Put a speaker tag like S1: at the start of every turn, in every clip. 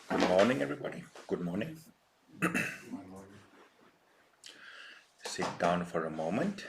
S1: Good morning, everybody. Good morning. Sit down for a moment.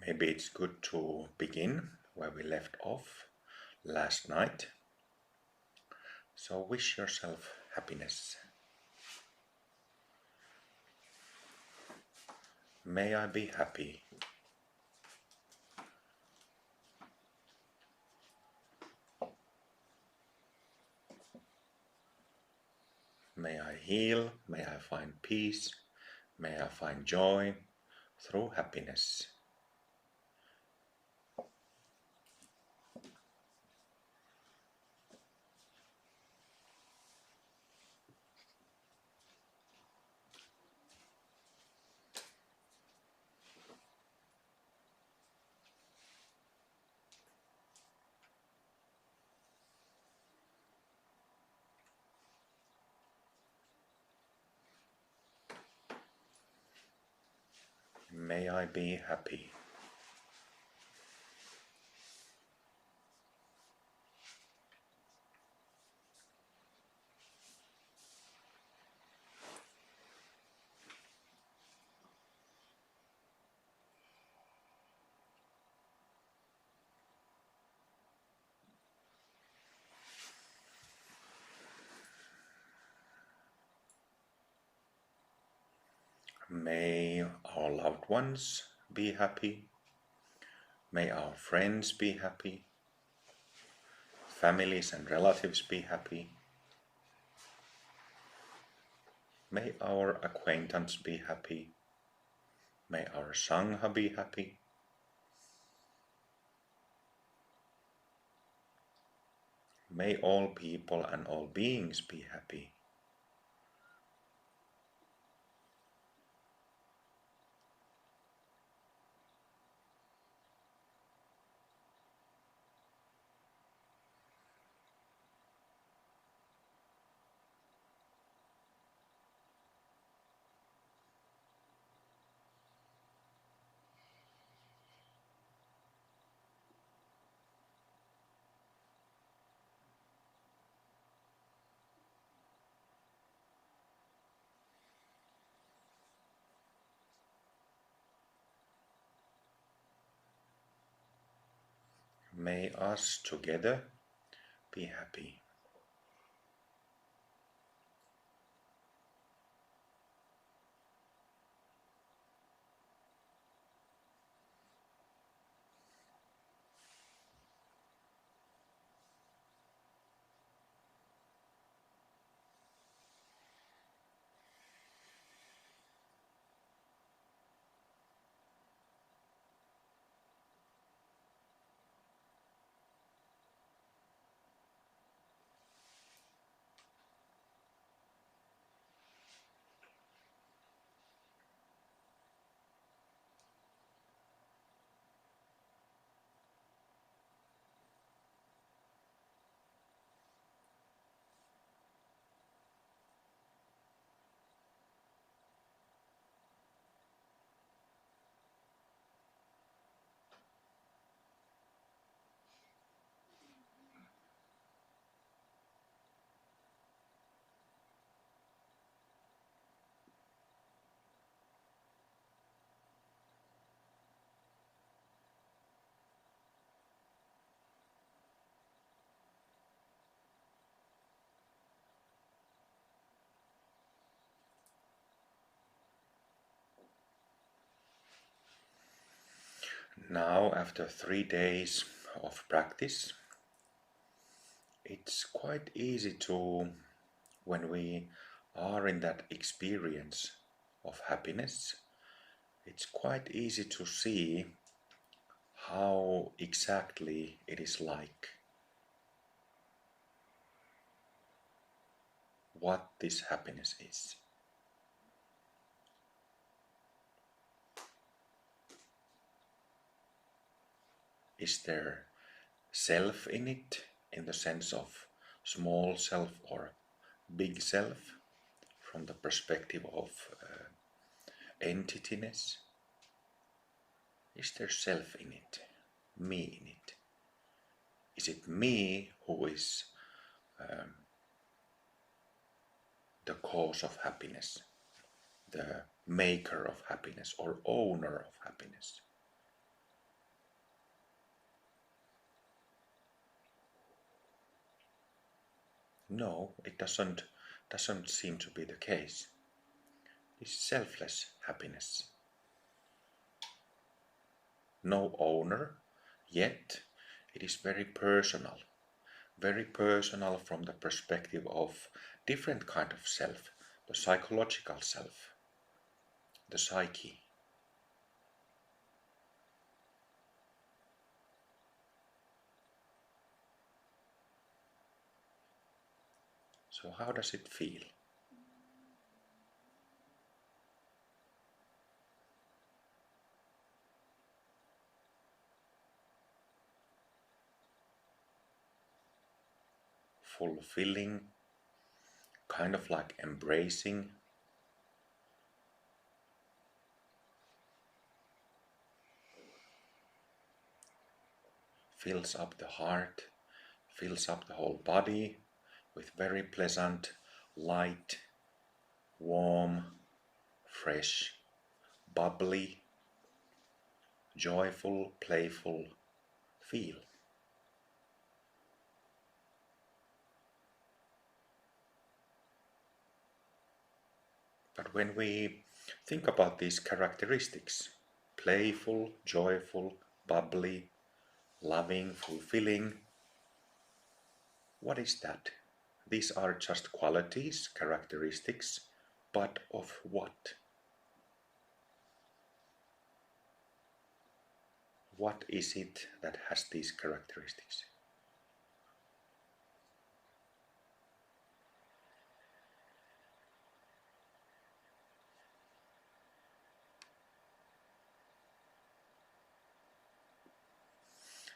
S1: Maybe it's good to begin where we left off last night. So wish yourself happiness. May I be happy. May I heal. May I find peace. May I find joy through happiness. May I be happy. May our loved ones be happy. May our friends be happy. Families and relatives be happy. May our acquaintance be happy. May our Sangha be happy. May all people and all beings be happy. May us together be happy. Now, after 3 days of practice, it's quite easy to, when we are in that experience of happiness, it's quite easy to see how exactly it is like, what this happiness is. Is there self in it, in the sense of small self or big self, from the perspective of entityness? Is there self in it, me in it? Is it me who is the cause of happiness, the maker of happiness or owner of happiness? No, it doesn't seem to be the case. It's selfless happiness. No owner, yet it is very personal from the perspective of different kind of self, the psychological self, the psyche. So how does it feel? Fulfilling, kind of like embracing, fills up the heart, fills up the whole body with very pleasant, light, warm, fresh, bubbly, joyful, playful feel. But when we think about these characteristics, playful, joyful, bubbly, loving, fulfilling, what is that? These are just qualities, characteristics, but of what? What is it that has these characteristics?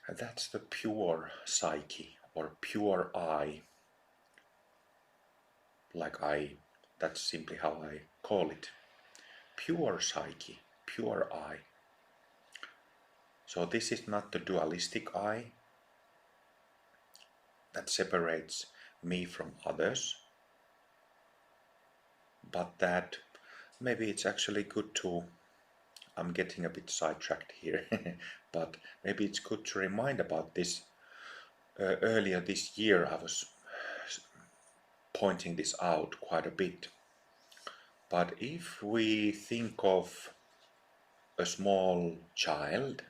S1: And that's the pure psyche or pure I. That's simply how I call it. Pure psyche, pure I. So this is not the dualistic I that separates me from others, but that maybe it's actually good to, I'm getting a bit sidetracked here, but maybe it's good to remind about this. Earlier this year I was pointing this out quite a bit. But if we think of a small child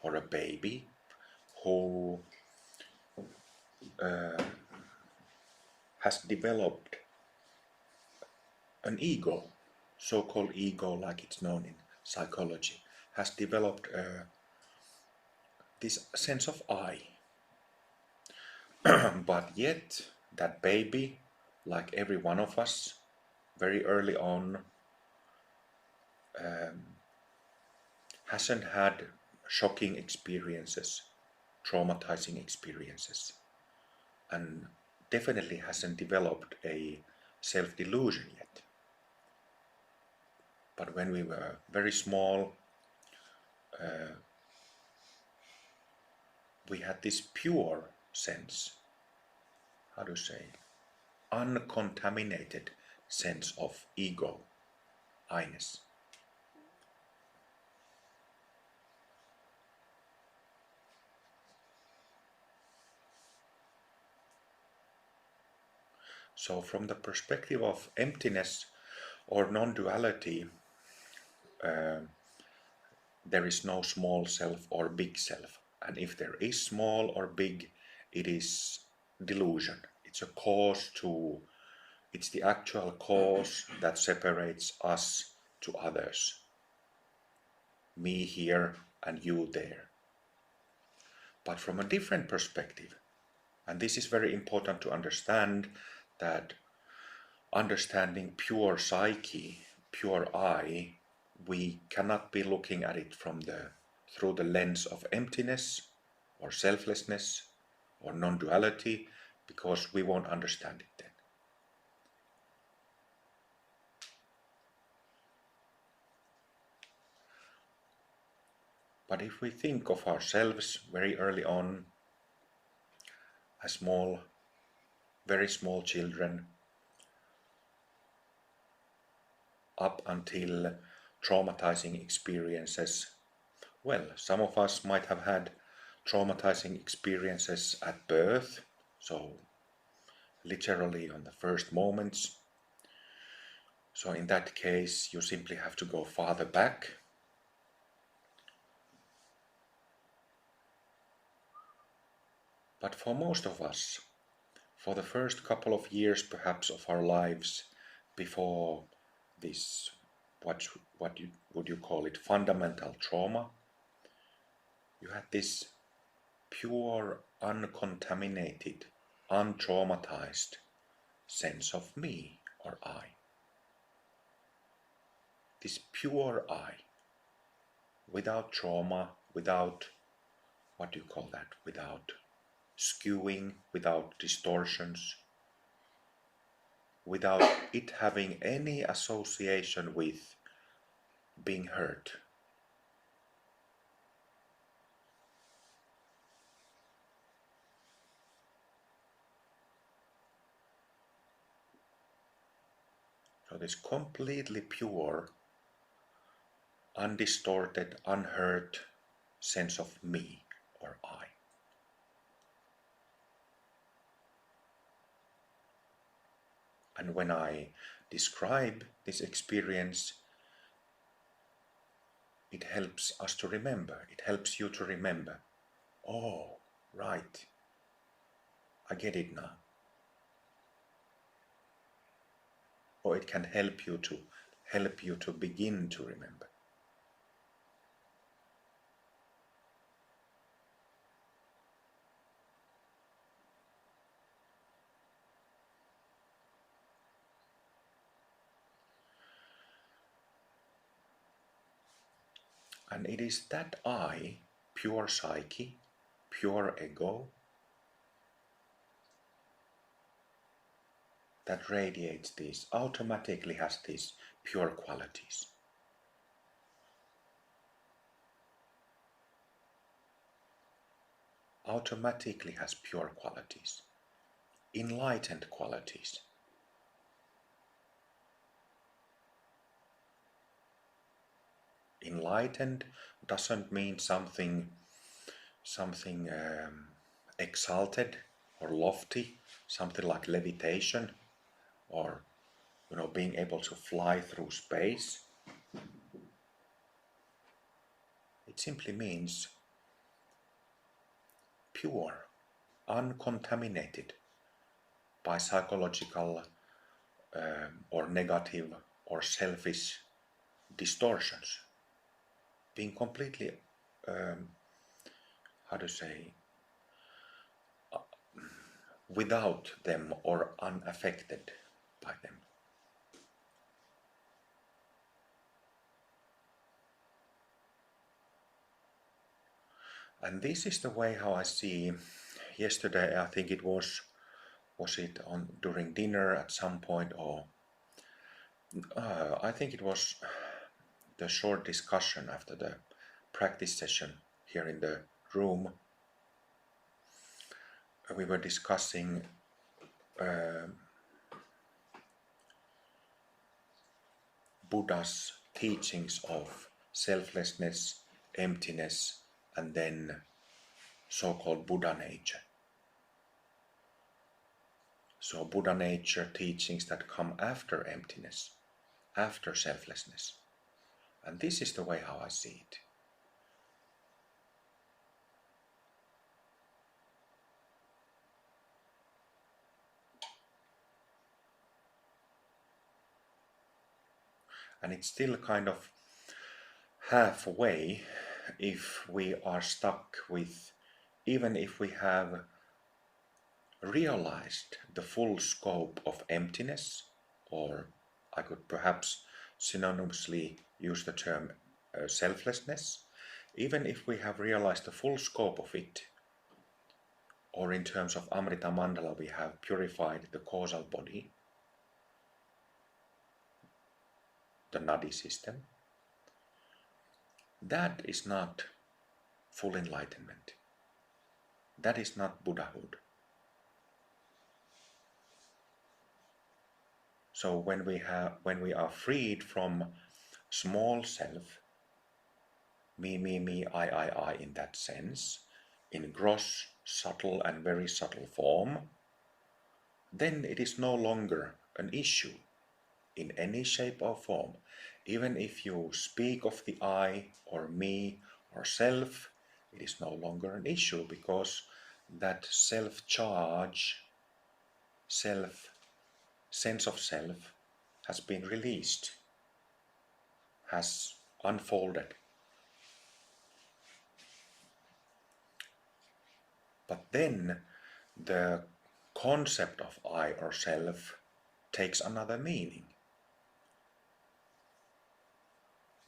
S1: or a baby who has developed an ego, so-called ego like it's known in psychology, has developed this sense of I. But yet that baby, like every one of us, very early on hasn't had shocking experiences, traumatizing experiences, and definitely hasn't developed a self-delusion yet. But when we were very small, we had this pure sense, how to say, uncontaminated sense of ego, I-ness. So from the perspective of emptiness or non-duality, there is no small self or big self. And if there is small or big, it is delusion. It's the actual cause that separates us to others. Me here and you there. But from a different perspective, and this is very important to understand, that understanding pure psyche, pure I, we cannot be looking at it through the lens of emptiness or selflessness or non-duality, because we won't understand it then. But if we think of ourselves very early on as very small children, up until traumatizing experiences, well, some of us might have had traumatizing experiences at birth, so literally on the first moments. So in that case, you simply have to go farther back. But for most of us, for the first couple of years perhaps of our lives, before this, would you call it, fundamental trauma, you had this pure, uncontaminated, untraumatized sense of me or I. This pure I, without trauma, without, what do you call that, without skewing, without distortions, without it having any association with being hurt. So this completely pure, undistorted, unhurt sense of me or I. And when I describe this experience, it helps us to remember. It helps you to remember. Oh, right. I get it now. Or it can help you to begin to remember. And it is that I, pure psyche, pure ego, that radiates these, automatically has these pure qualities. Automatically has pure qualities, enlightened qualities. Enlightened doesn't mean something exalted or lofty, something like levitation, or being able to fly through space. It simply means pure, uncontaminated by psychological or negative or selfish distortions, being completely, how to say, without them or unaffected by them. And this is the way how I see. Yesterday, I think it was it during dinner at some point, or I think it was the short discussion after the practice session here in the room. We were discussing Buddha's teachings of selflessness, emptiness, and then so-called Buddha nature. So Buddha nature teachings that come after emptiness, after selflessness. And this is the way how I see it. And it's still kind of halfway if we are stuck with, even if we have realized the full scope of emptiness, or I could perhaps synonymously use the term selflessness, even if we have realized the full scope of it, or in terms of Amrita Mandala, we have purified the causal body, the nadi system, that is not full enlightenment. That is not Buddhahood. So when we are freed from small self, me, I in that sense, in gross, subtle and very subtle form, then it is no longer an issue in any shape or form. Even if you speak of the I or me or self, it is no longer an issue, because that self-charge, sense of self has been released, has unfolded. But then the concept of I or self takes another meaning.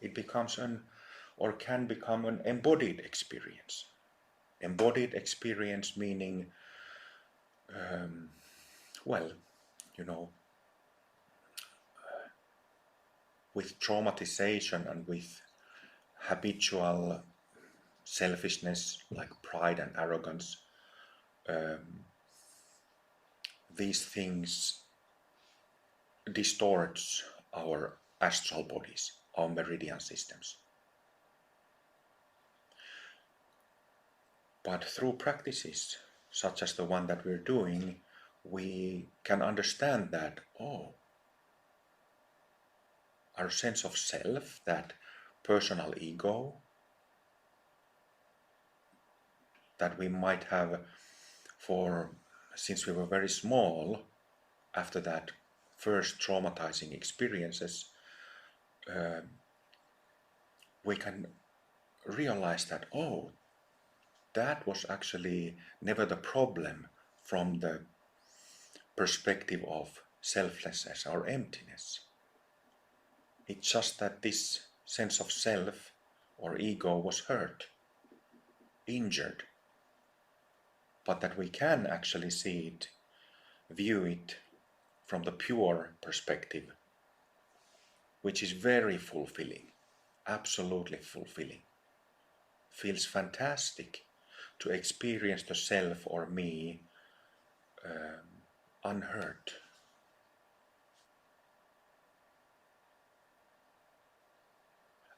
S1: It becomes or can become an embodied experience. Embodied experience meaning, well, you know, with traumatization and with habitual selfishness like pride and arrogance, these things distorts our astral bodies, our meridian systems. But through practices such as the one that we're doing, we can understand that, our sense of self, that personal ego that we might have since we were very small, after that first traumatizing experiences, we can realize that, that was actually never the problem from the perspective of selflessness or emptiness. It's just that this sense of self or ego was hurt, injured, but that we can actually see it, view it from the pure perspective, which is very fulfilling, absolutely fulfilling. Feels fantastic to experience the self or me unhurt.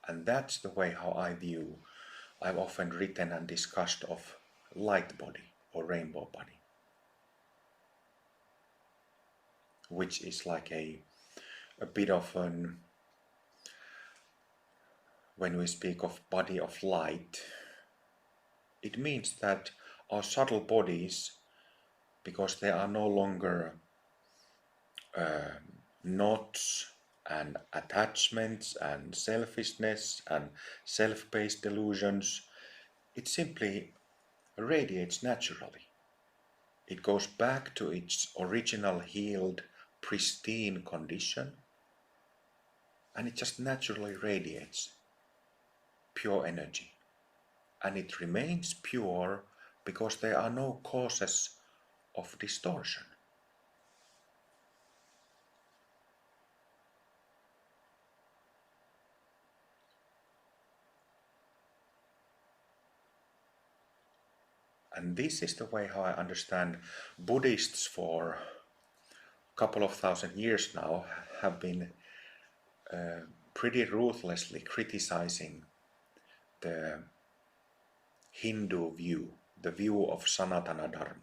S1: And that's the way how I've often written and discussed of light body or rainbow body, which is like a bit of when we speak of body of light, it means that our subtle bodies, because they are no longer knots and attachments and selfishness and self-based delusions, it simply radiates naturally. It goes back to its original healed, pristine condition, and it just naturally radiates pure energy. And it remains pure because there are no causes of distortion. And this is the way how I understand Buddhists for a couple of thousand years now have been pretty ruthlessly criticizing the Hindu view, the view of Sanatana Dharma.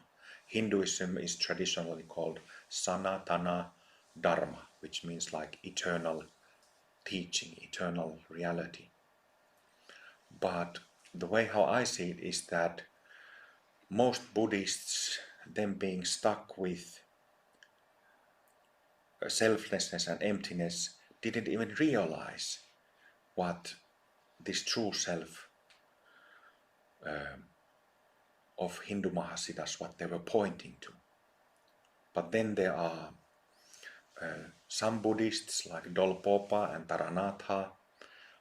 S1: Hinduism is traditionally called Sanatana Dharma, which means like eternal teaching, eternal reality. But the way how I see it is that most Buddhists, them being stuck with selflessness and emptiness, didn't even realize what this true self of Hindu Mahasiddhas, what they were pointing to. But then there are some Buddhists like Dolpopa and Taranatha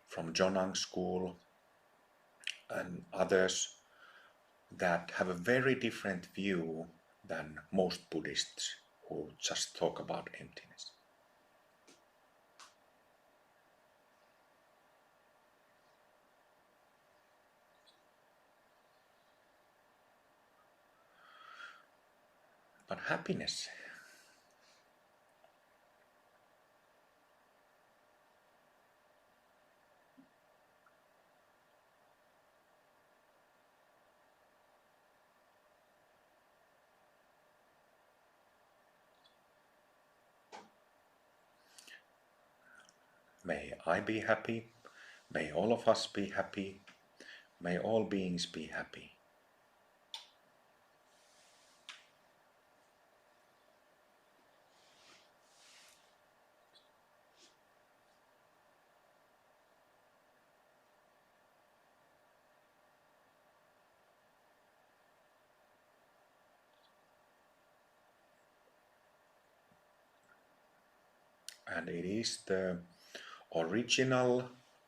S1: from Jonang school and others that have a very different view than most Buddhists who just talk about emptiness. But happiness, may I be happy, may all of us be happy, may all beings be happy. And it is the original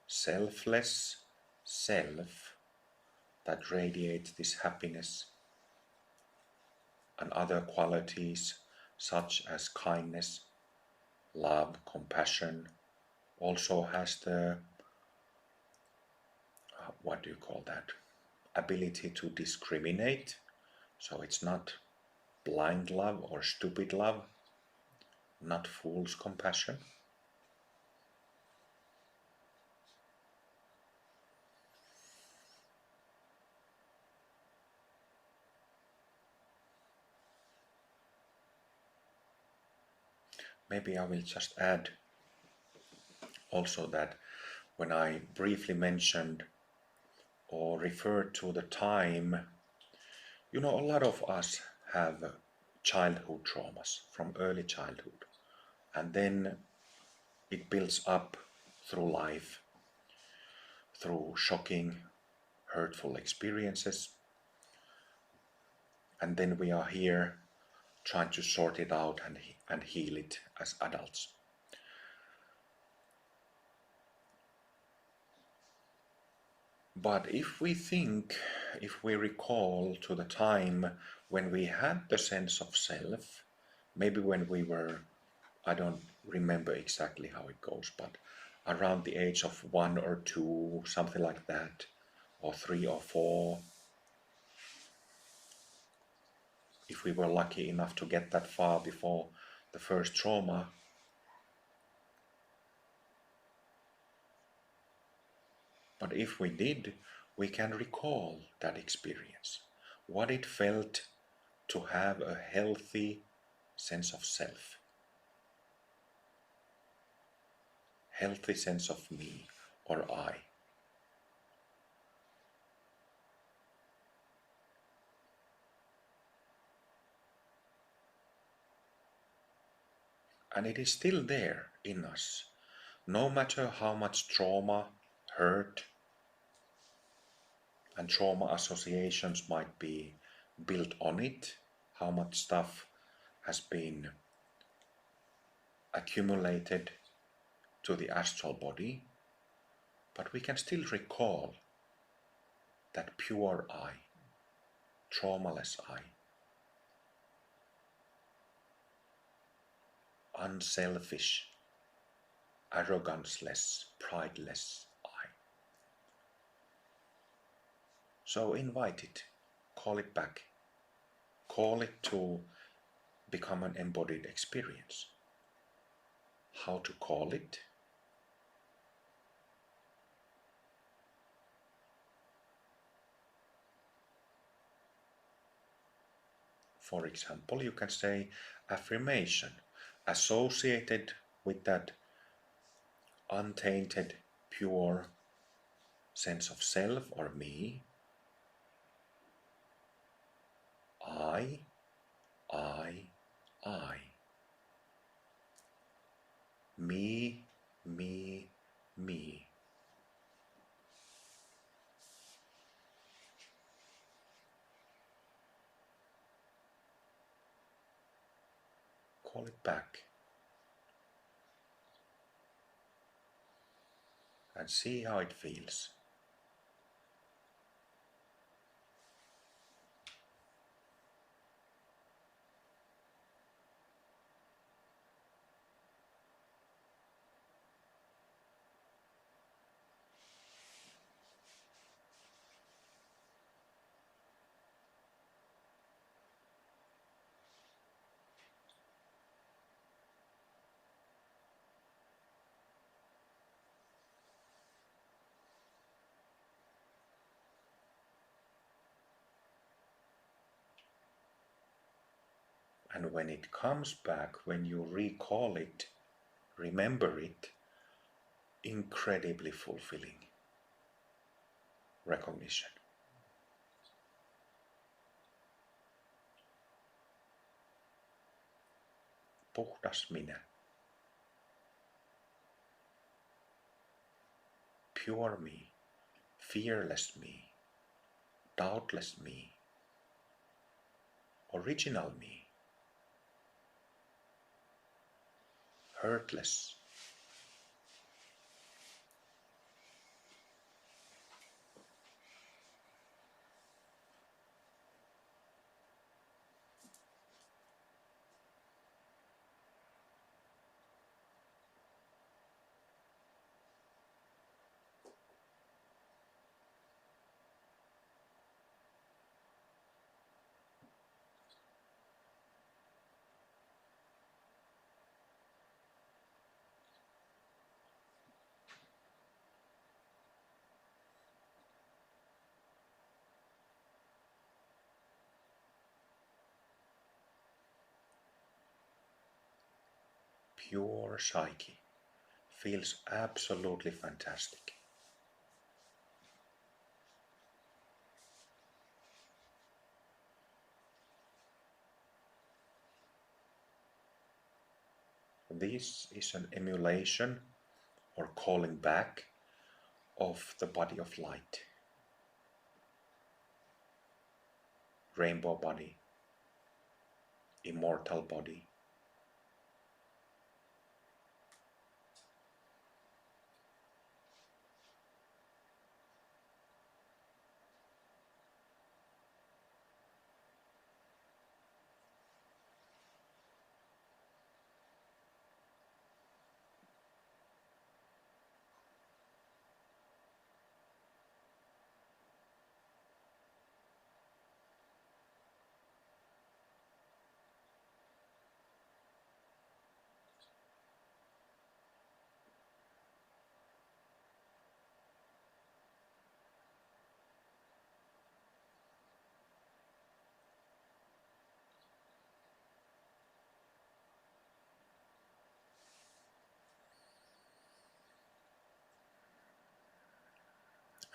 S1: selfless self that radiates this happiness and other qualities such as kindness, love, compassion, also has the, what do you call that, ability to discriminate. So it's not blind love or stupid love, not fool's compassion. Maybe I will just add also that when I briefly mentioned or referred to the time, you know, a lot of us have childhood traumas from early childhood, and then it builds up through life, through shocking, hurtful experiences, and then we are here trying to sort it out and heal it as adults. But if we recall to the time when we had the sense of self, maybe when we were, I don't remember exactly how it goes, but around the age of 1 or 2, something like that, or 3 or 4, if we were lucky enough to get that far before the first trauma, but if we did, we can recall that experience, what it felt to have a healthy sense of self, healthy sense of me or I. And it is still there in us, no matter how much trauma, hurt, and trauma associations might be built on it, how much stuff has been accumulated to the astral body, but we can still recall that pure I, traumaless I, unselfish, arrogance-less, prideless I. So invite it, call it back, call it to become an embodied experience. How to call it? For example, you can say affirmation associated with that untainted, pure sense of self or me. I, I, I. Me, back and see how it feels. And when it comes back, when you recall it, remember it, incredibly fulfilling recognition. Puhdas minä. Pure me, fearless me, doubtless me, original me, hurtless. Pure psyche feels absolutely fantastic. This is an emulation or calling back of the body of light, rainbow body, immortal body.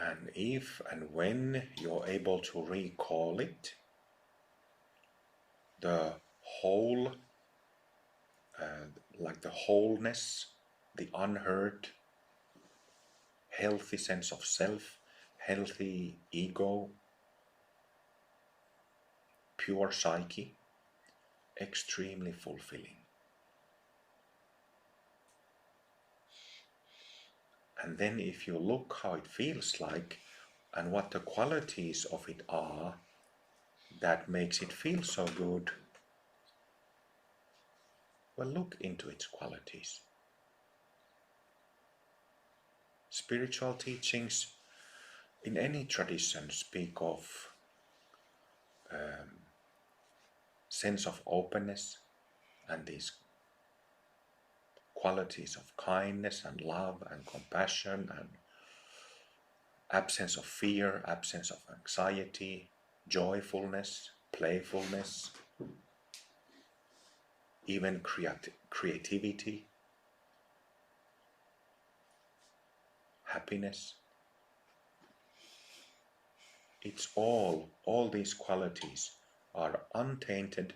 S1: And if and when you're able to recall it, the whole, like the wholeness, the unhurt, healthy sense of self, healthy ego, pure psyche, extremely fulfilling. And then if you look how it feels like and what the qualities of it are that makes it feel so good, well, look into its qualities. Spiritual teachings in any tradition speak of sense of openness and these qualities of kindness and love and compassion and absence of fear, absence of anxiety, joyfulness, playfulness, even creativity, happiness. It's all these qualities are untainted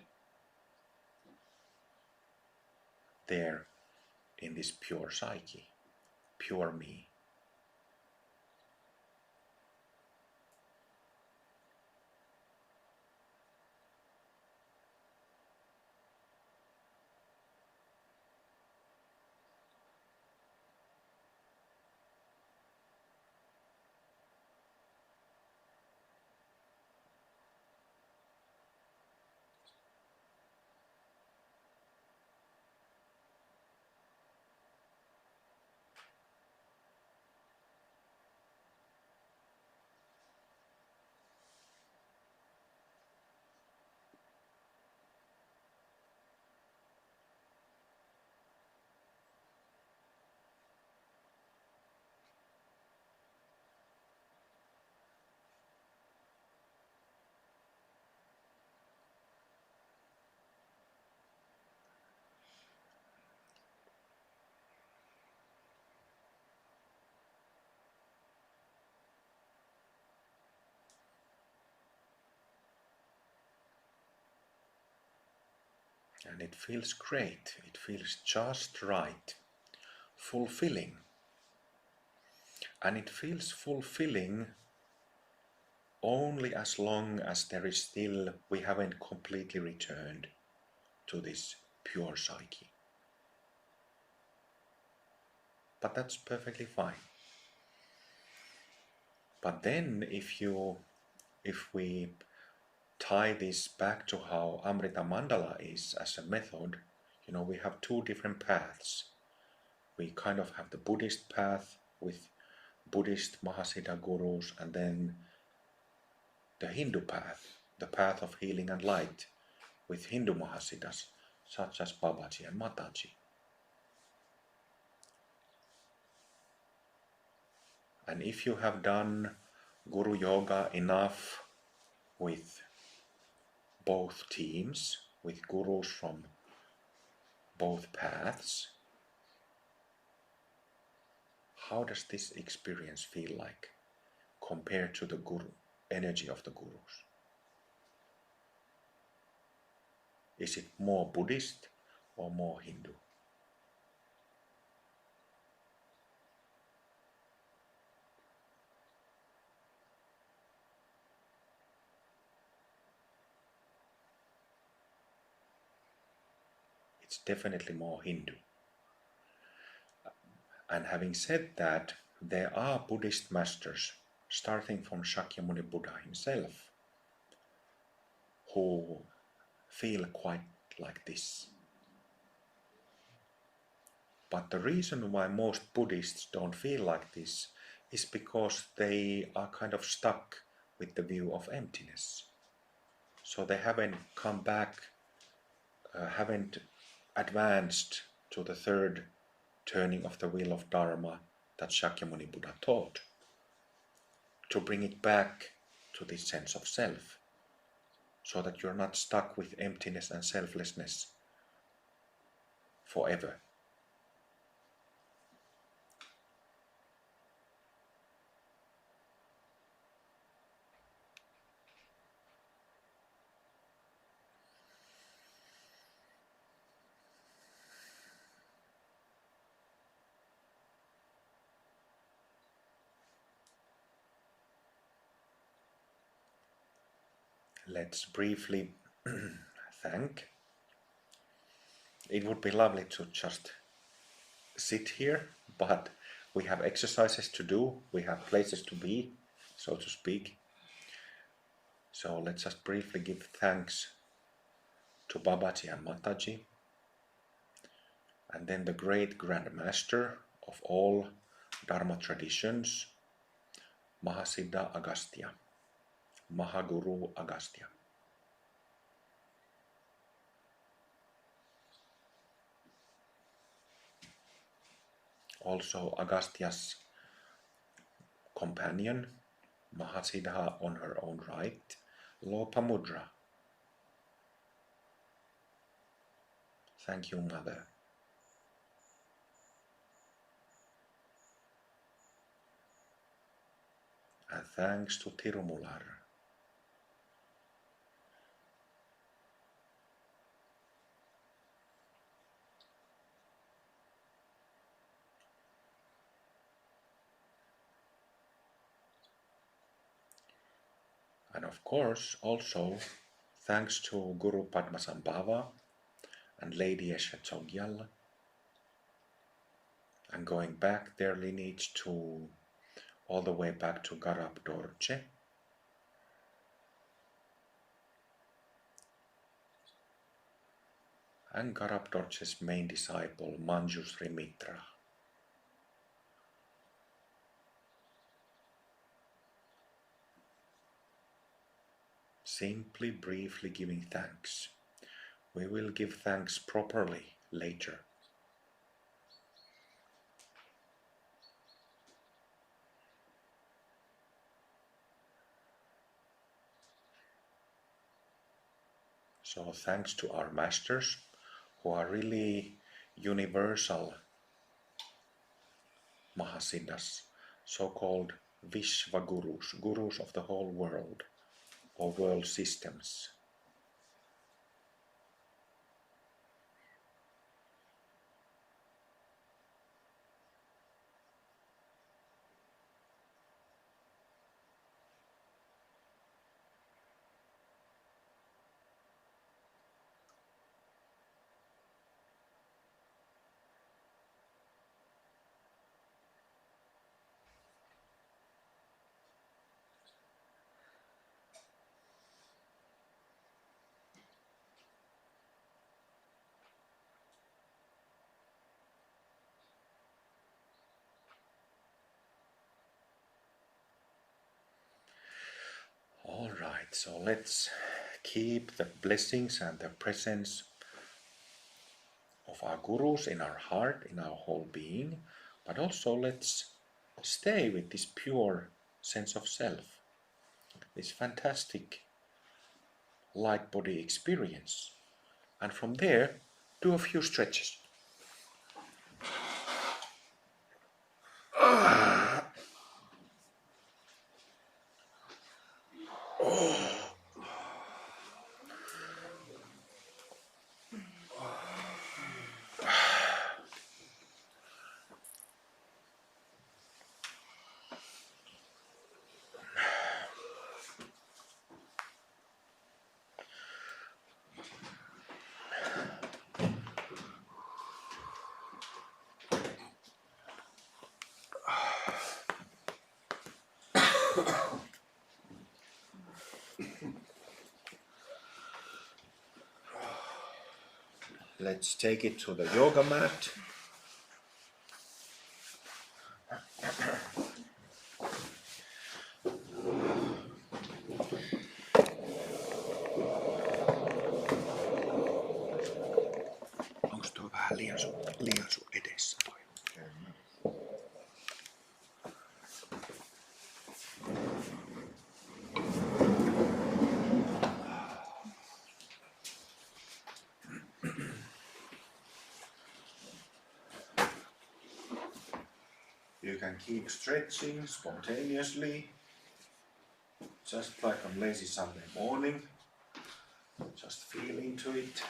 S1: there in this pure psyche, pure me. And it feels great, it feels just right, fulfilling. And it feels fulfilling only as long as we haven't completely returned to this pure psyche. But that's perfectly fine. But then if we tie this back to how Amrita Mandala is as a method, we have two different paths. We kind of have the Buddhist path with Buddhist Mahasiddha gurus, and then the Hindu path, the path of healing and light, with Hindu Mahasiddhas such as Babaji and Mataji. And if you have done Guru Yoga enough with both teams, with gurus from both paths, how does this experience feel like compared to the Guru, energy of the gurus? Is it more Buddhist or more Hindu? It's definitely more Hindu. And having said that, there are Buddhist masters, starting from Shakyamuni Buddha himself, who feel quite like this. But the reason why most Buddhists don't feel like this is because they are kind of stuck with the view of emptiness. So they haven't come back, haven't advanced to the third turning of the wheel of Dharma that Shakyamuni Buddha taught, to bring it back to this sense of self, so that you're not stuck with emptiness and selflessness forever. Let's briefly thank. It would be lovely to just sit here, but we have exercises to do, we have places to be, so to speak. So let's just briefly give thanks to Babaji and Mataji, and then the great Grand Master of all Dharma traditions, Mahasiddha Agastya, Mahaguru Agastya. Also Agastya's companion, Mahasiddha on her own right, Lopamudra. Thank you, Mother. And thanks to Tirumular. And of course, also thanks to Guru Padmasambhava and Lady Eshe Tsogyal, and going back their lineage to all the way back to Garab Dorje, and Garab Dorje's main disciple Manjusri Mitra. Simply briefly giving thanks. We will give thanks properly later. So thanks to our masters, who are really universal Mahasiddhas, so-called Vishva Gurus, gurus of the whole world, or world systems. So let's keep the blessings and the presence of our gurus in our heart, in our whole being, but also let's stay with this pure sense of self, this fantastic light body experience. And from there, do a few stretches. Let's take it to the yoga mat. Onko tuo vähän liian sun edessä toi? You can keep stretching spontaneously, just like on lazy Sunday morning. Just feel into it.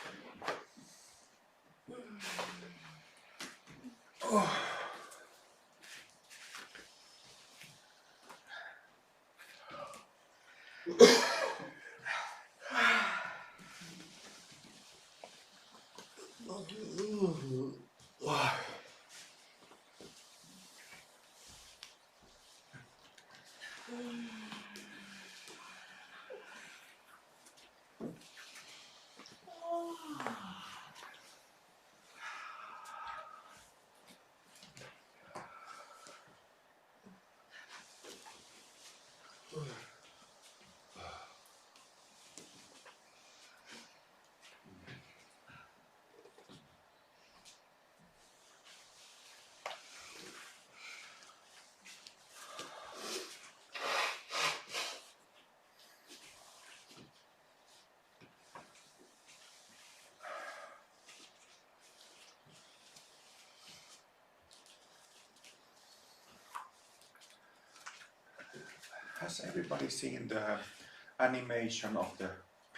S1: Has everybody seen the animation of the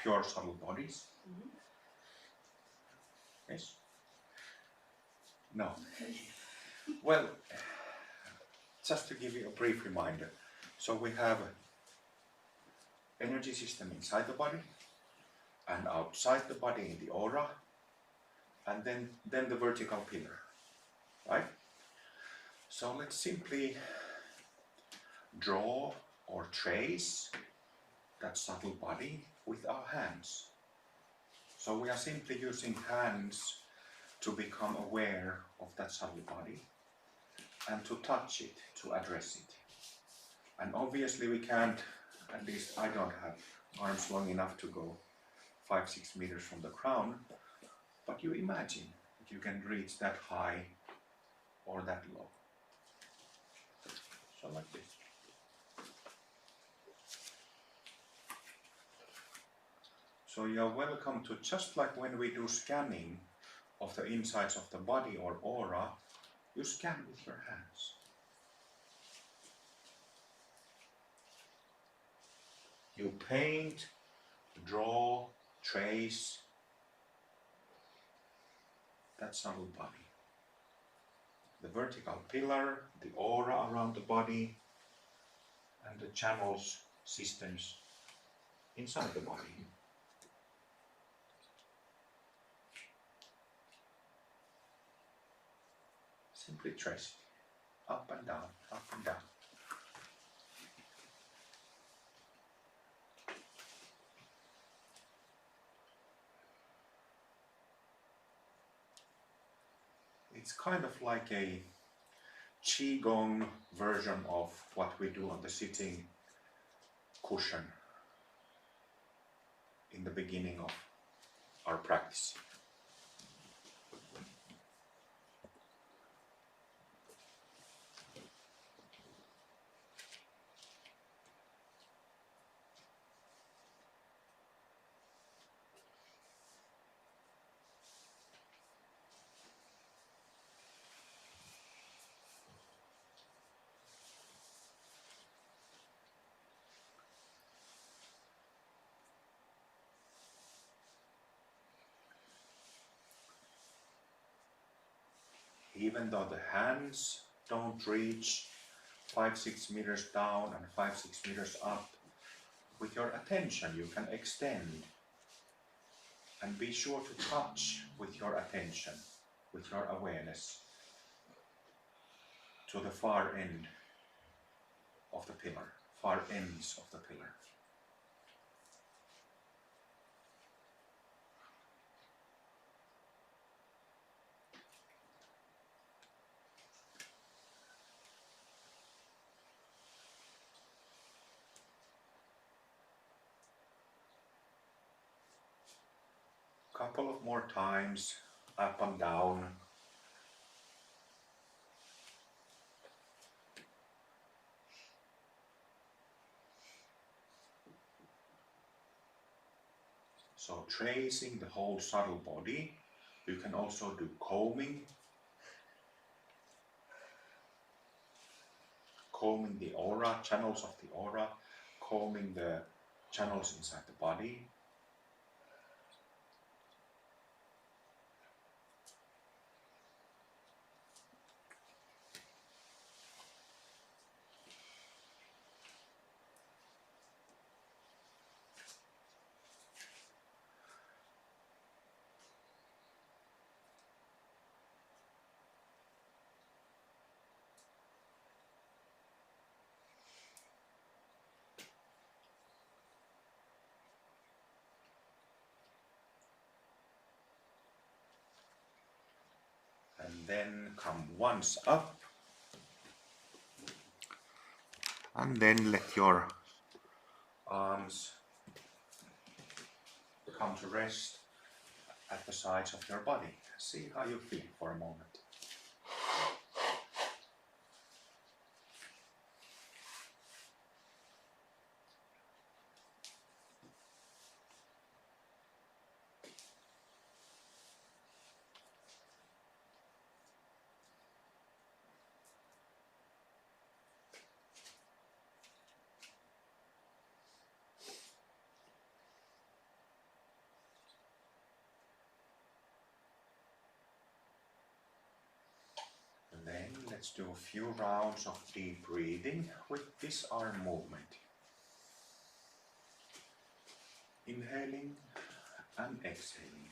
S1: pure subtle bodies? Mm-hmm. Yes? No. Well, just to give you a brief reminder. So we have energy system inside the body and outside the body in the aura, and then the vertical pillar, right? So let's simply draw or trace that subtle body with our hands. So we are simply using hands to become aware of that subtle body and to touch it, to address it. And obviously we can't, at least I don't have arms long enough to go 5-6 meters from the ground, but you imagine that you can reach that high or that low. So like this. So you're welcome to, just like when we do scanning of the insides of the body or aura, you scan with your hands. You paint, draw, trace that subtle body. The vertical pillar, the aura around the body, and the channels, systems inside the body. Simply trace it, up and down, up and down. It's kind of like a Qigong version of what we do on the sitting cushion. in the beginning of our practice. Even though the hands don't reach 5-6 meters down and 5-6 meters up, with your attention you can extend and be sure to touch with your attention, with your awareness, to the far end of the pillar, far ends of the pillar. Couple of more times, up and down. So tracing the whole subtle body. You can also do combing the aura, channels of the aura, combing the channels inside the body. And then come once up. And then let your arms come to rest at the sides of your body. See how you feel for a moment. Then let's do a few rounds of deep breathing with this arm movement. Inhaling and exhaling.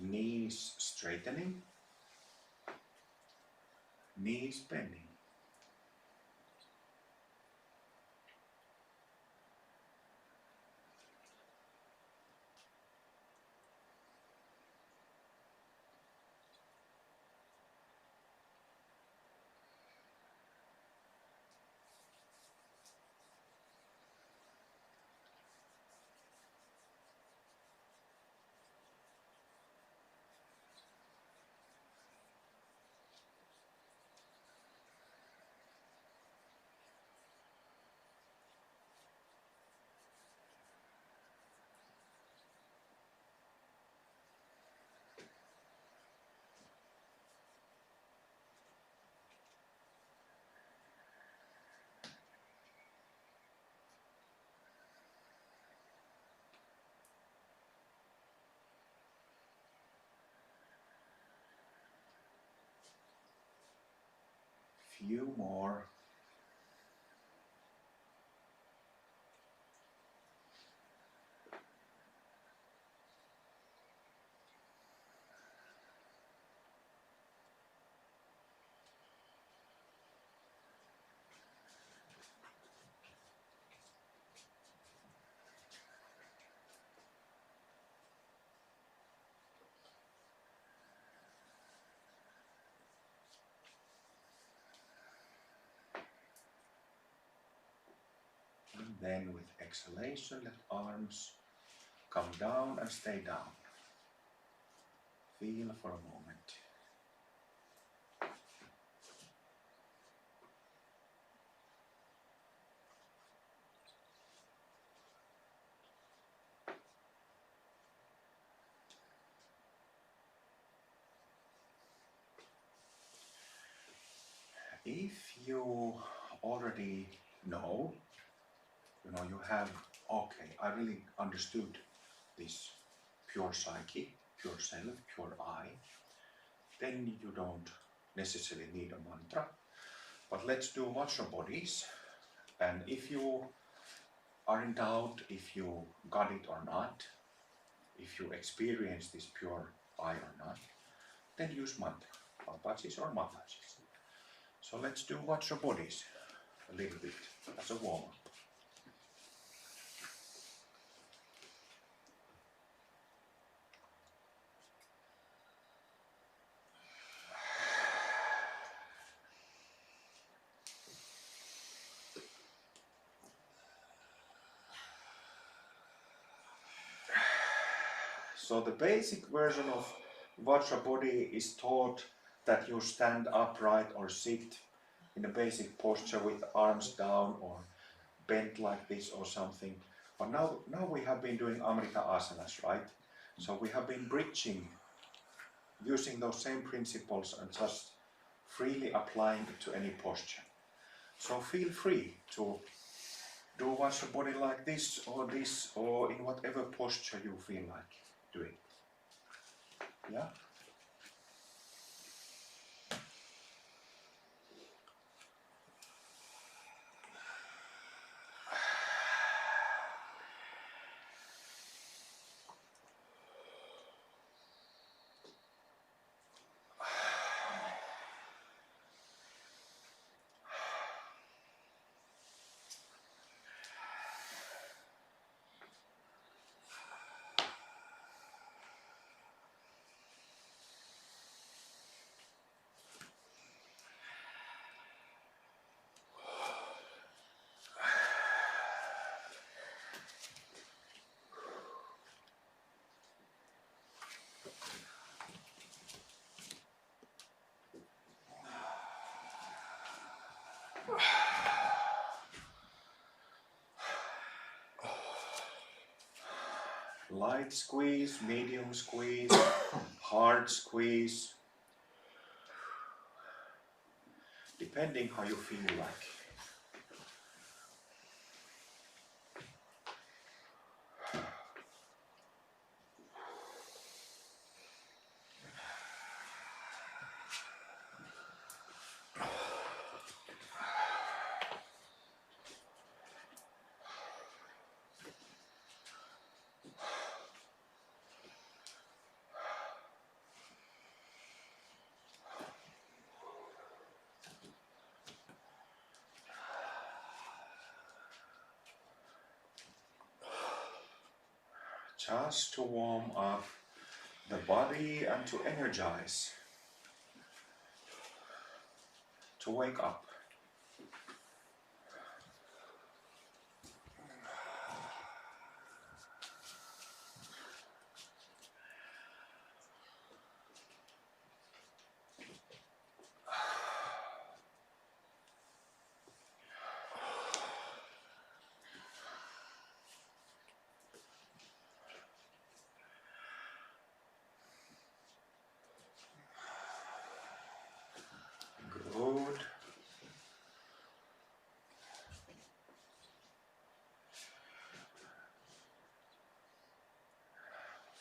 S1: Knees straightening, knees bending. Few more. then with exhalation, let arms come down and stay down. Feel for a moment. If you already know, you have, okay, I really understood this pure psyche, pure self, pure I, then you don't necessarily need a mantra. But let's do watch your bodies. And if you are in doubt if you got it or not, if you experience this pure I or not, then use mantra, Babajis or Matajis. So let's do watch your bodies a little bit as a warm-up. So the basic version of Vajra body is taught that you stand upright or sit in a basic posture with arms down or bent like this or something. But now we have been doing Amrita asanas, right? So we have been bridging, using those same principles and just freely applying it to any posture. So feel free to do Vajra body like this or in whatever posture you feel like doing. Yeah? Light squeeze, medium squeeze, hard squeeze, depending how you feel like. Just to warm up the body and to energize, to wake up. Good.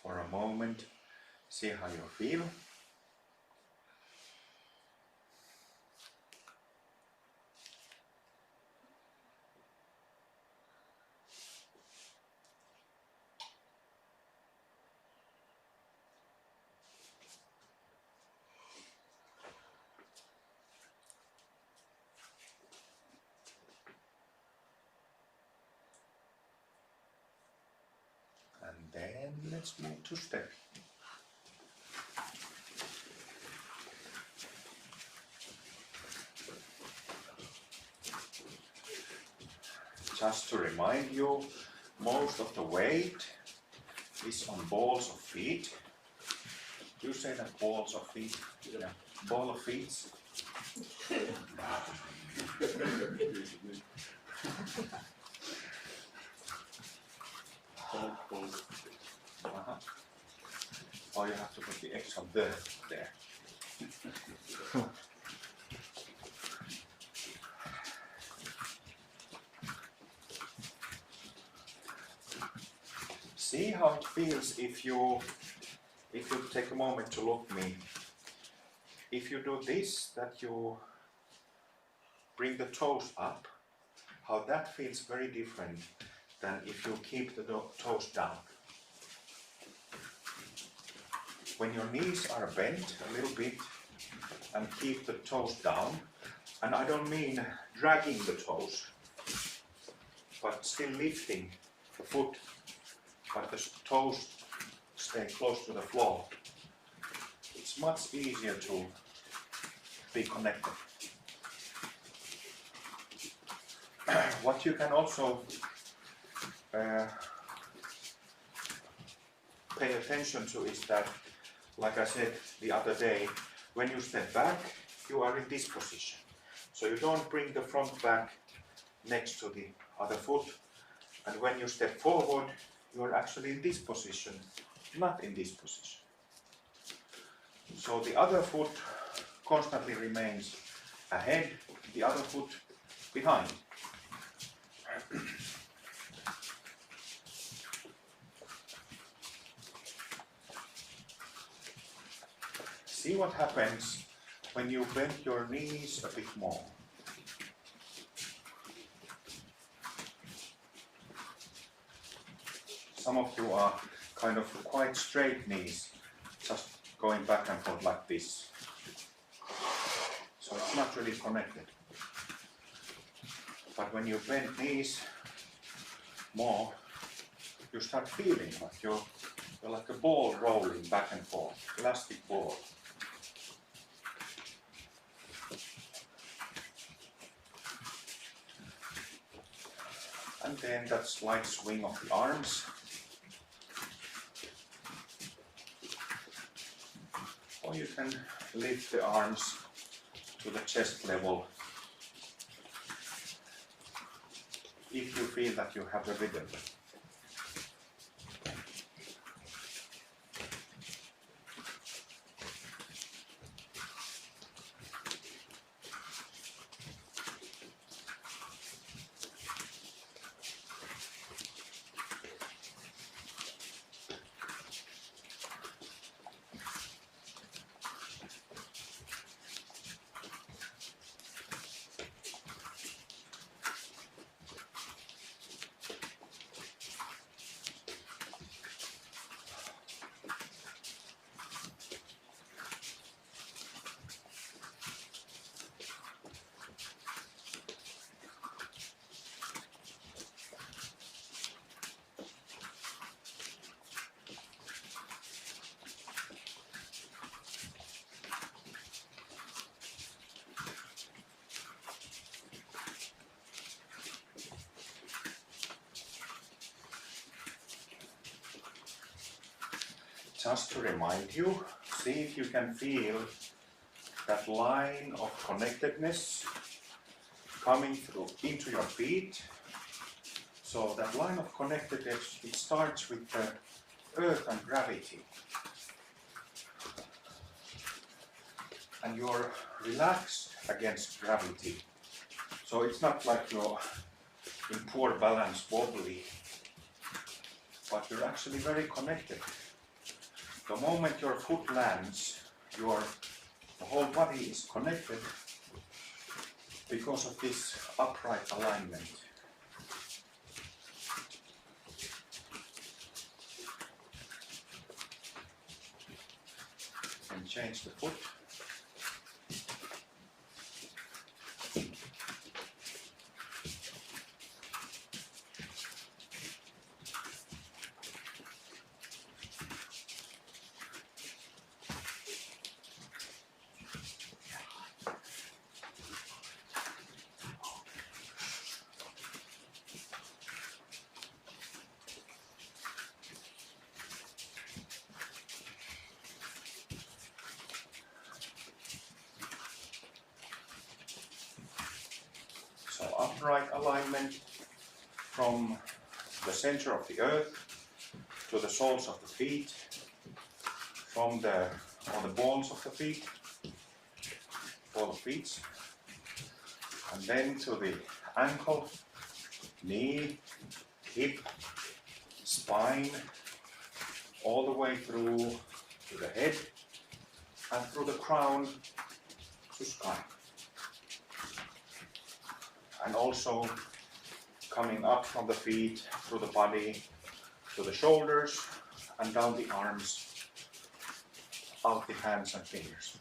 S1: For a moment, see how you feel. And then let's move to step. Just to remind you, most of the weight is on balls of feet. You say that balls of feet? Yeah. Ball of feet. Or you have to put the extra there. See how it feels if you take a moment to look me. If you do this, that you bring the toes up, how that feels very different than if you keep the toes down. When your knees are bent a little bit and keep the toes down, and I don't mean dragging the toes, but still lifting the foot, but the toes stay close to the floor, it's much easier to be connected. What you can also pay attention to is that, like I said the other day, when you step back, you are in this position. So you don't bring the front back next to the other foot, and when you step forward, you are actually in this position, not in this position. So the other foot constantly remains ahead, the other foot behind. See what happens when you bend your knees a bit more. Some of you are kind of quite straight knees, just going back and forth like this. So it's not really connected. But when you bend knees more, you start feeling like you're like a ball rolling back and forth, elastic ball. And then that slight swing of the arms. Or you can lift the arms to the chest level if you feel that you have the rhythm. Just to remind you, see if you can feel that line of connectedness coming through into your feet. So that line of connectedness, it starts with the earth and gravity. And you're relaxed against gravity. So it's not like you're in poor balance, wobbly, but you're actually very connected. The moment your foot lands, the whole body is connected because of this upright alignment. And change the foot. upright alignment from the center of the earth to the soles of the feet, from the balls of the feet, ball of feet, and then to the ankle, knee, hip, spine, all the way through to the head and through the crown to sky. And also coming up from the feet through the body to the shoulders and down the arms, out the hands and fingers.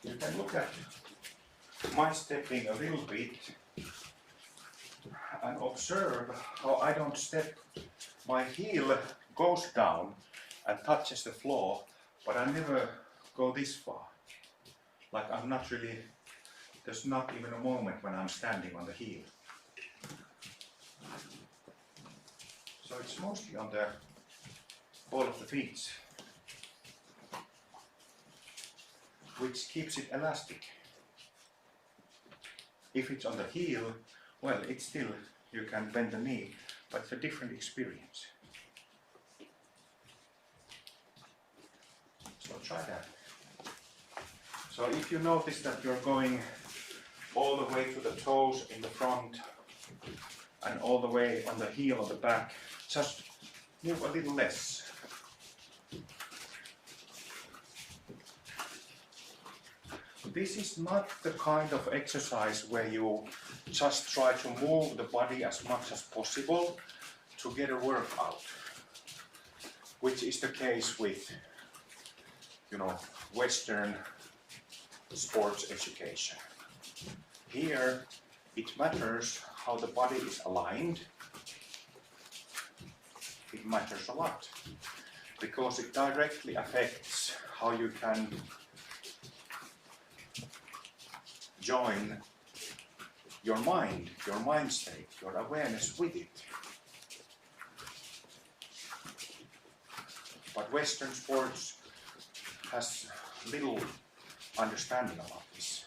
S1: You can look at my stepping a little bit and observe how I don't step. My heel goes down and touches the floor, but I never go this far. Like I'm not really, there's not even a moment when I'm standing on the heel. So it's mostly on the ball of the feet, which keeps it elastic. If it's on the heel, well, it's still, you can bend the knee, but it's a different experience. So try that. So if you notice that you're going all the way to the toes in the front and all the way on the heel on the back, just move a little less. This is not the kind of exercise where you just try to move the body as much as possible to get a workout, which is the case with, Western sports education. Here, it matters how the body is aligned. It matters a lot because it directly affects how you can join your mind state, your awareness with it. But Western sports has little understanding about this.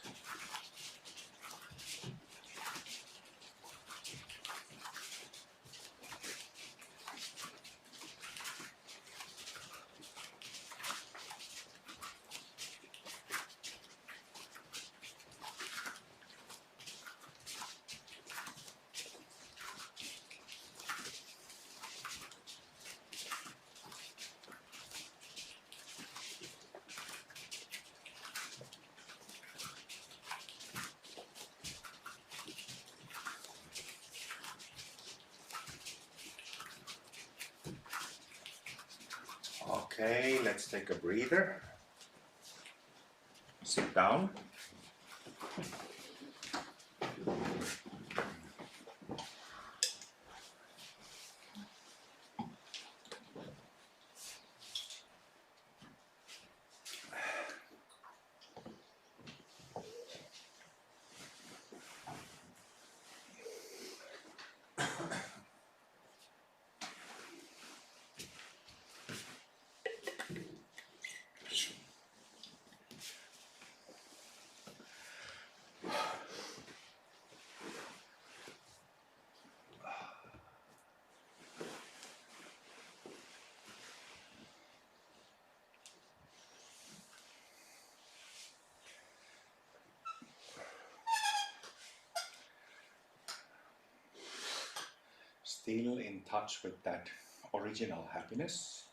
S1: Okay, let's take a breather. Sit down. Still in touch with that original happiness,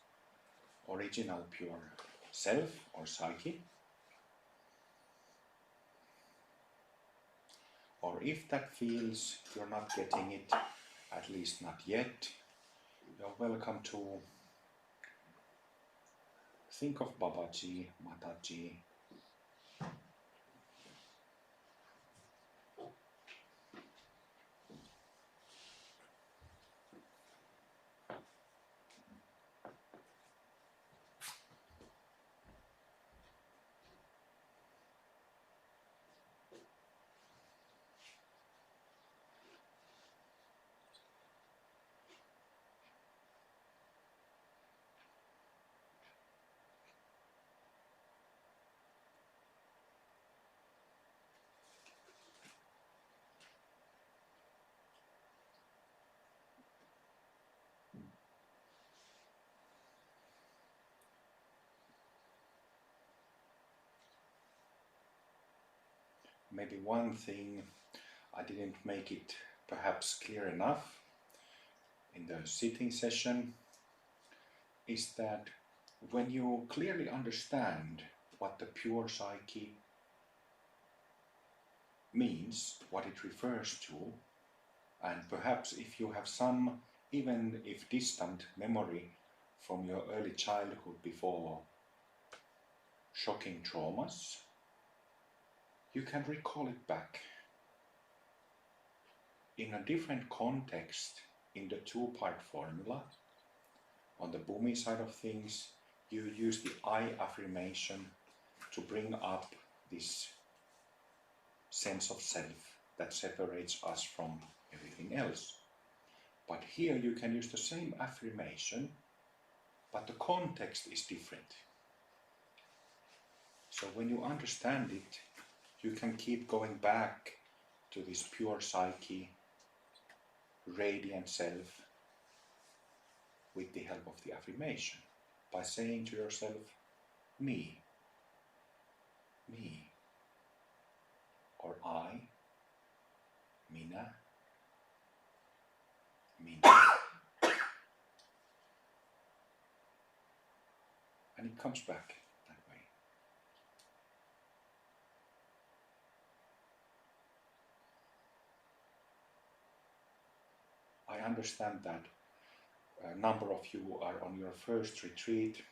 S1: original pure self or psyche. Or if that feels you're not getting it, at least not yet, you're welcome to think of Babaji, Mataji, maybe one thing I didn't make it perhaps clear enough in the sitting session is that when you clearly understand what the pure psyche means, what it refers to, and perhaps if you have some, even if distant, memory from your early childhood before shocking traumas, you can recall it back. In a different context, in the two-part formula, on the Bhumi side of things, you use the I affirmation to bring up this sense of self that separates us from everything else. But here you can use the same affirmation, but the context is different. So when you understand it, you can keep going back to this pure psyche, radiant self, with the help of the affirmation, by saying to yourself, me, me, or I, Mina, Mina. And it comes back that way. I understand that a number of you are on your first retreat,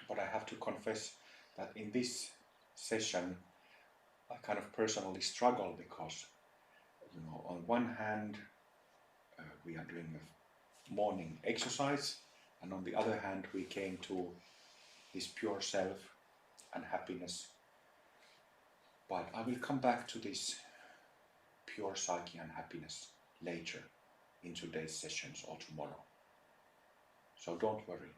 S1: but I have to confess that in this session I kind of personally struggle because, on one hand we are doing a morning exercise, and on the other hand we came to this pure self and happiness. But I will come back to this pure psyche and happiness later in today's sessions or tomorrow. So don't worry.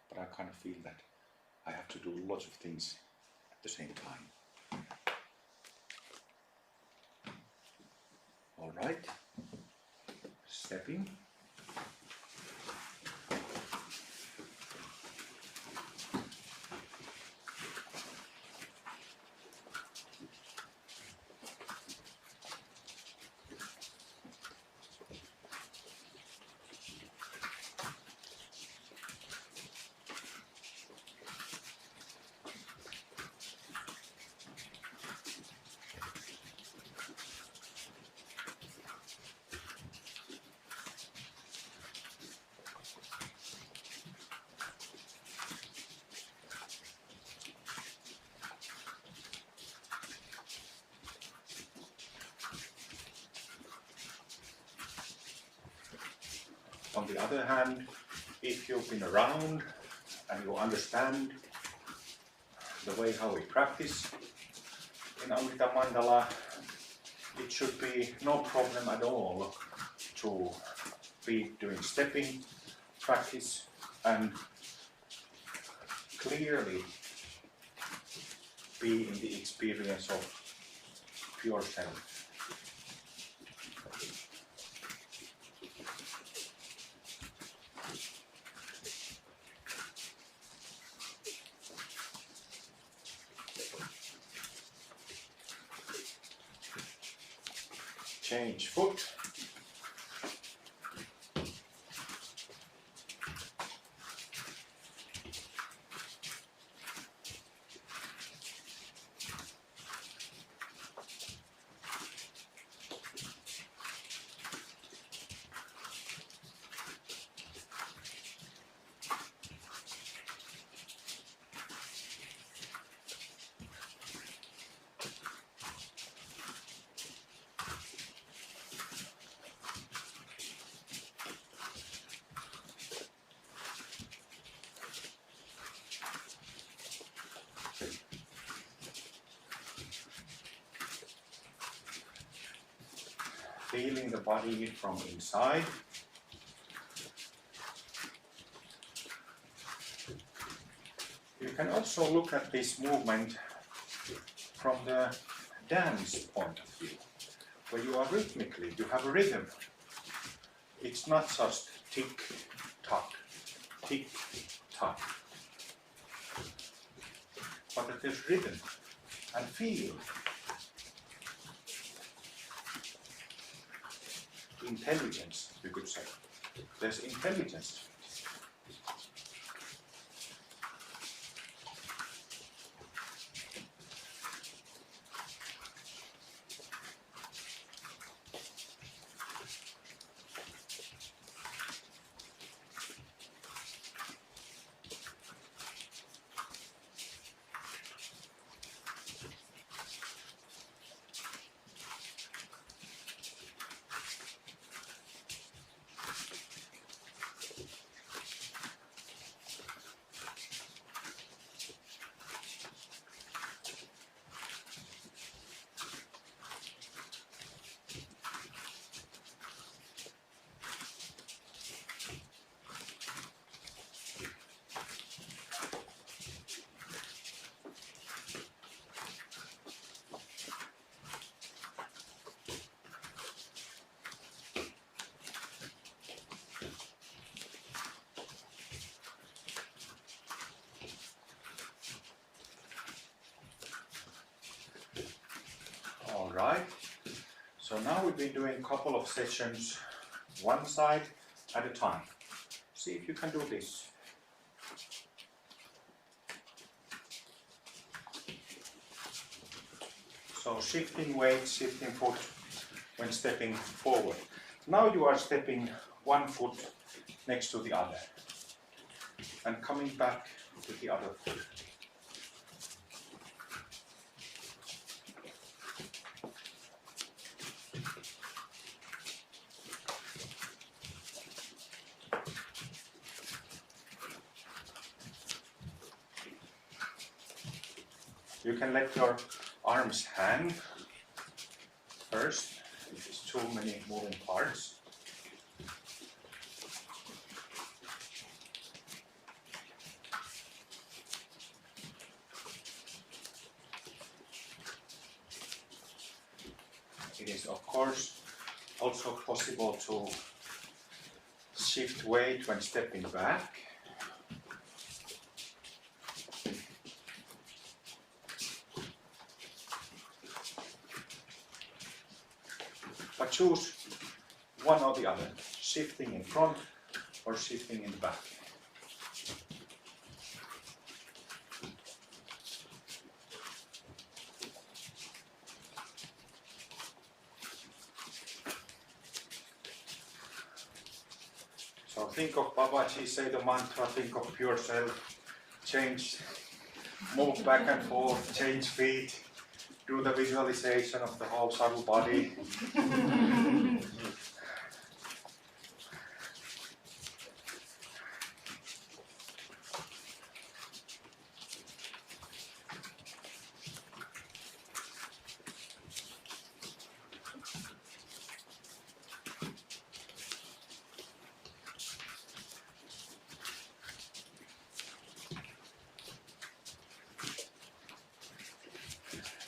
S1: But I kind of feel that I have to do lots of things at the same time. All right, stepping. On the other hand, if you've been around and you understand the way how we practice in Amrita Mandala, it should be no problem at all to be doing stepping practice and clearly be in the experience of pure self. Change foot. Feeling the body from inside. You can also look at this movement from the dance point of view, where you are rhythmically, you have a rhythm. It's not just tick, tock, tick, tock. but that there's rhythm and feel. Intelligence, we could say. There's intelligence. Alright, so now we've been doing a couple of sessions, one side at a time. See if you can do this. So shifting weight, shifting foot when stepping forward. Now you are stepping one foot next to the other and coming back to the other foot. You can let your arms hang first, if there's too many moving parts. It is of course also possible to shift weight when stepping back. But choose one or the other, shifting in front or shifting in the back. So think of Babaji, say the mantra, think of pure self, change, move back and forth, change feet. Do the visualization of the whole subtle body.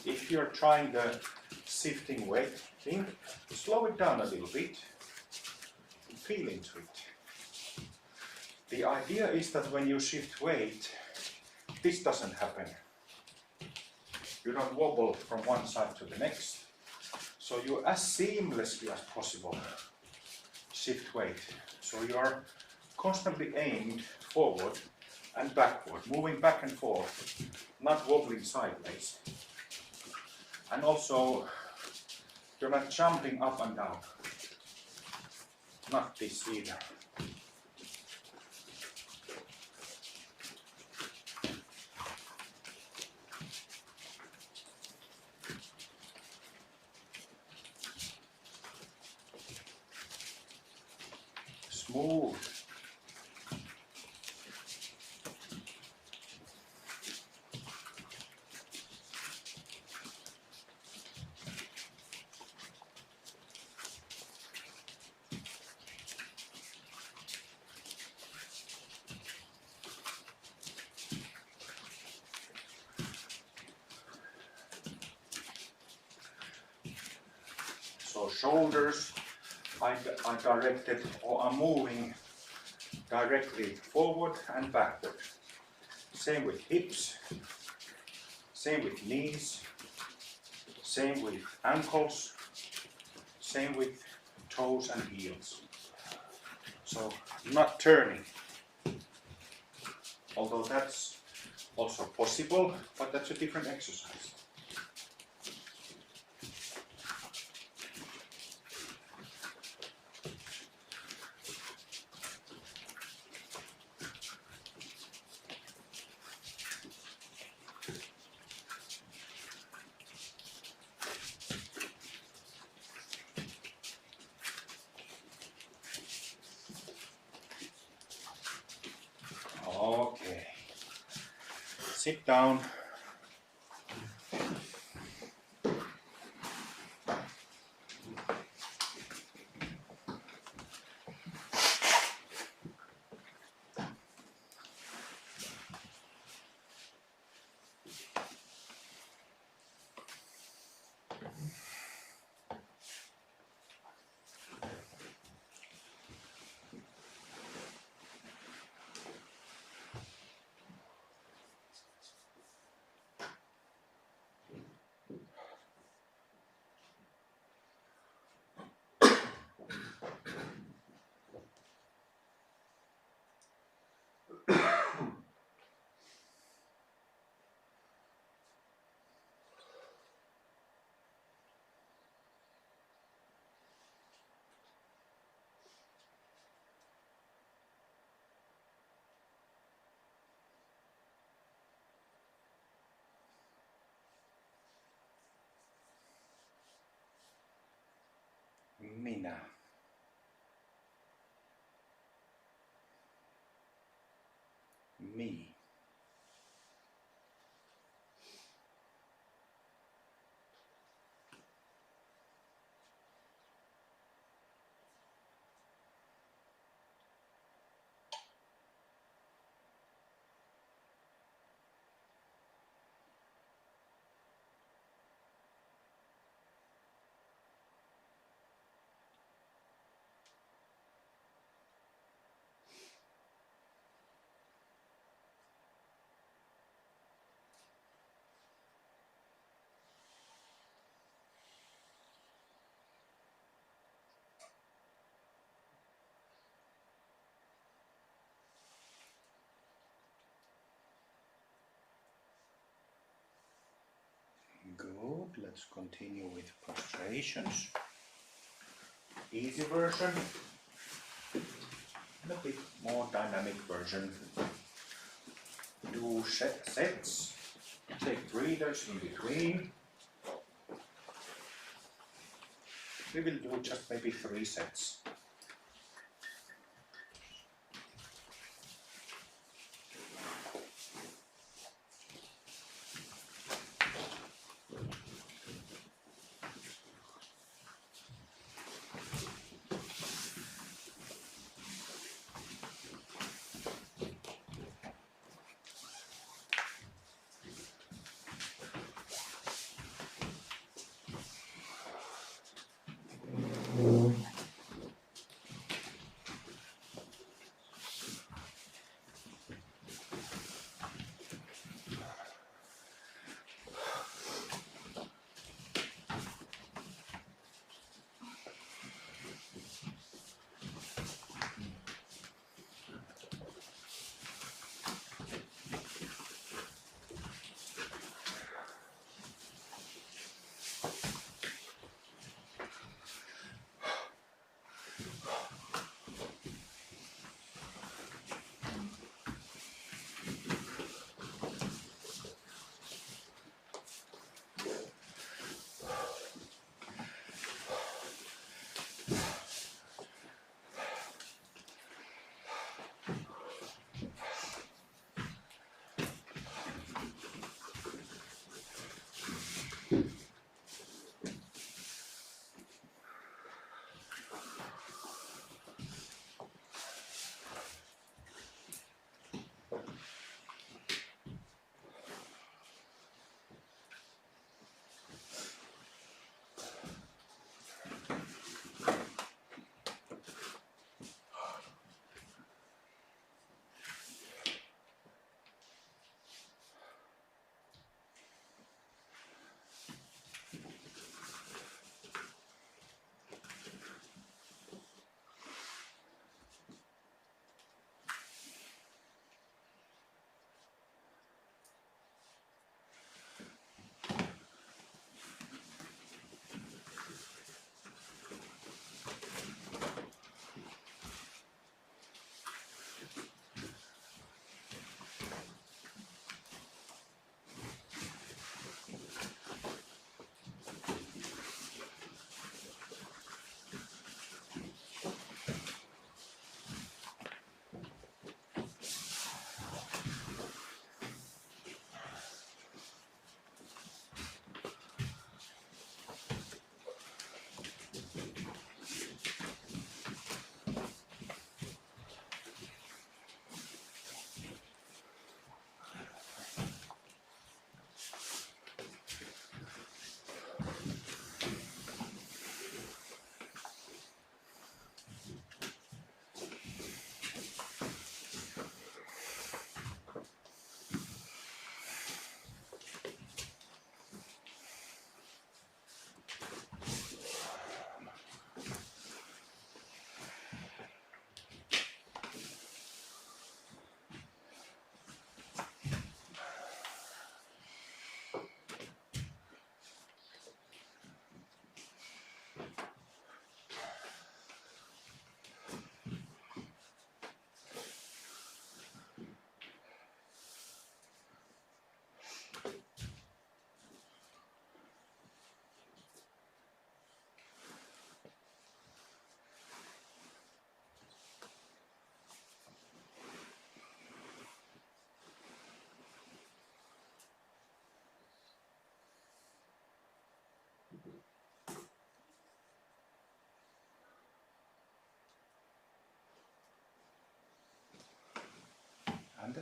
S1: If you're trying the shifting weight thing, slow it down a little bit and feel into it. The idea is that when you shift weight, this doesn't happen. You don't wobble from one side to the next. So you as seamlessly as possible shift weight. So you are constantly aimed forward and backward, moving back and forth, not wobbling sideways. And also, you're not jumping up and down. Not this either. Smooth. So shoulders are directed or are moving directly forward and backward. Same with hips. Same with knees, same with ankles, same with toes and heels. So not turning, although that's also possible, but that's a different exercise. Okay, sit down. Minä. Me. Good, let's continue with prostrations. Easy version, and a bit more dynamic version. Do sets, take breathers in between. We will do just maybe 3 sets.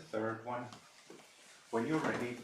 S1: third one. When you're ready,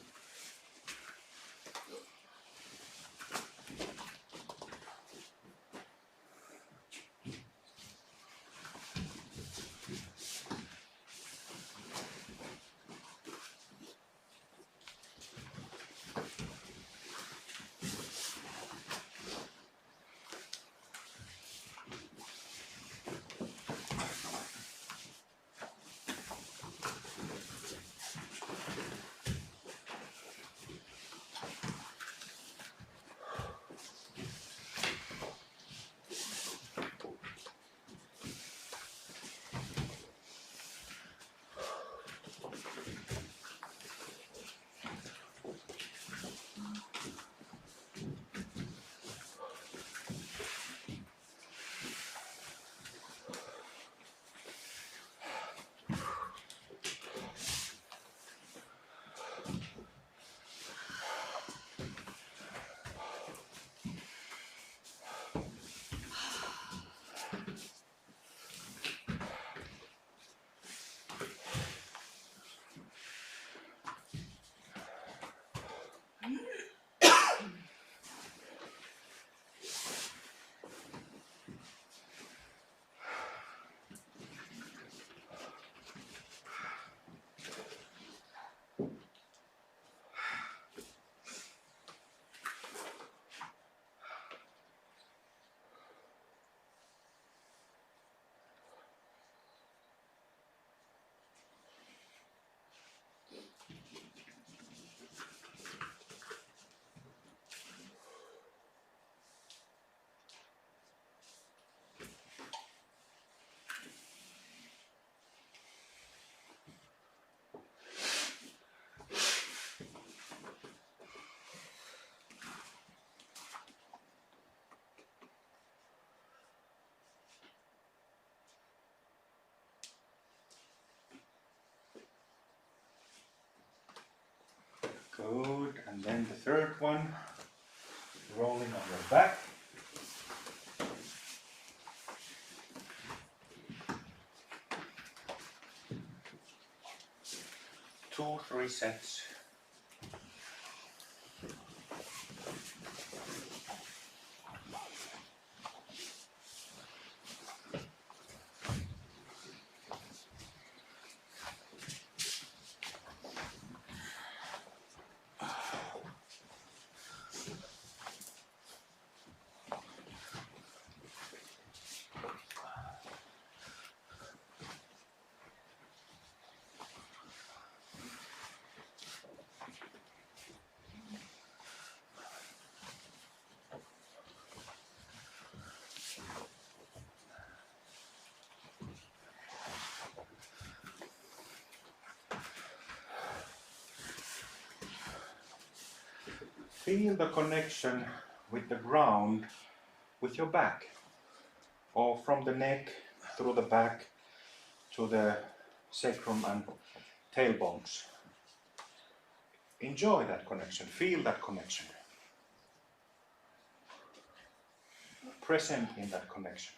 S1: good, and then the third one, rolling on your back. Two, 3 sets. Feel the connection with the ground with your back, or from the neck through the back to the sacrum and tailbones. Enjoy that connection, feel that connection. Present in that connection.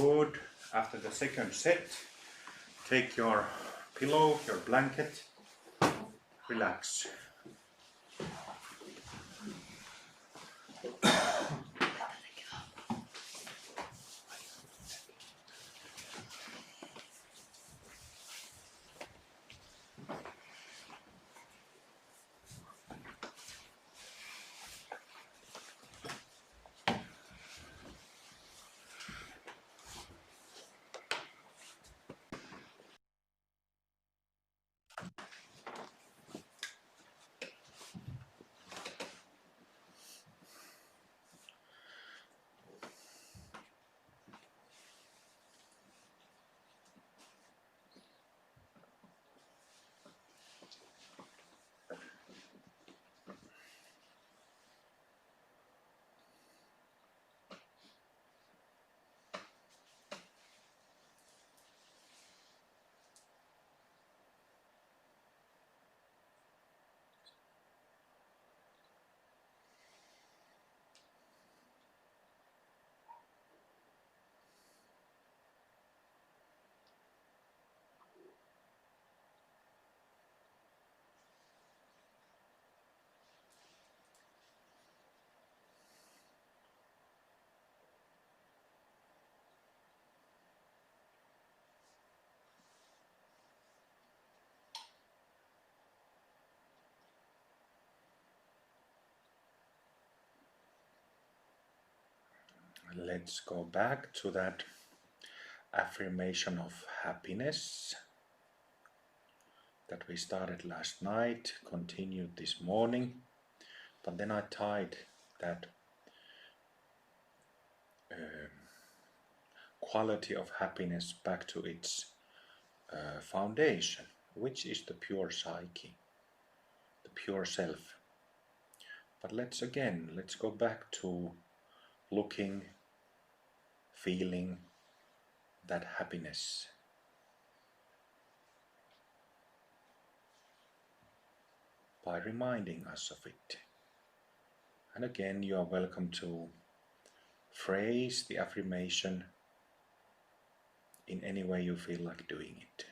S1: Good. After the second set, take your pillow, your blanket, relax. Let's go back to that affirmation of happiness that we started last night, continued this morning, but then I tied that quality of happiness back to its foundation, which is the pure psyche, the pure self. But let's go back to looking, feeling that happiness. By reminding us of it. And again, you are welcome to phrase the affirmation in any way you feel like doing it.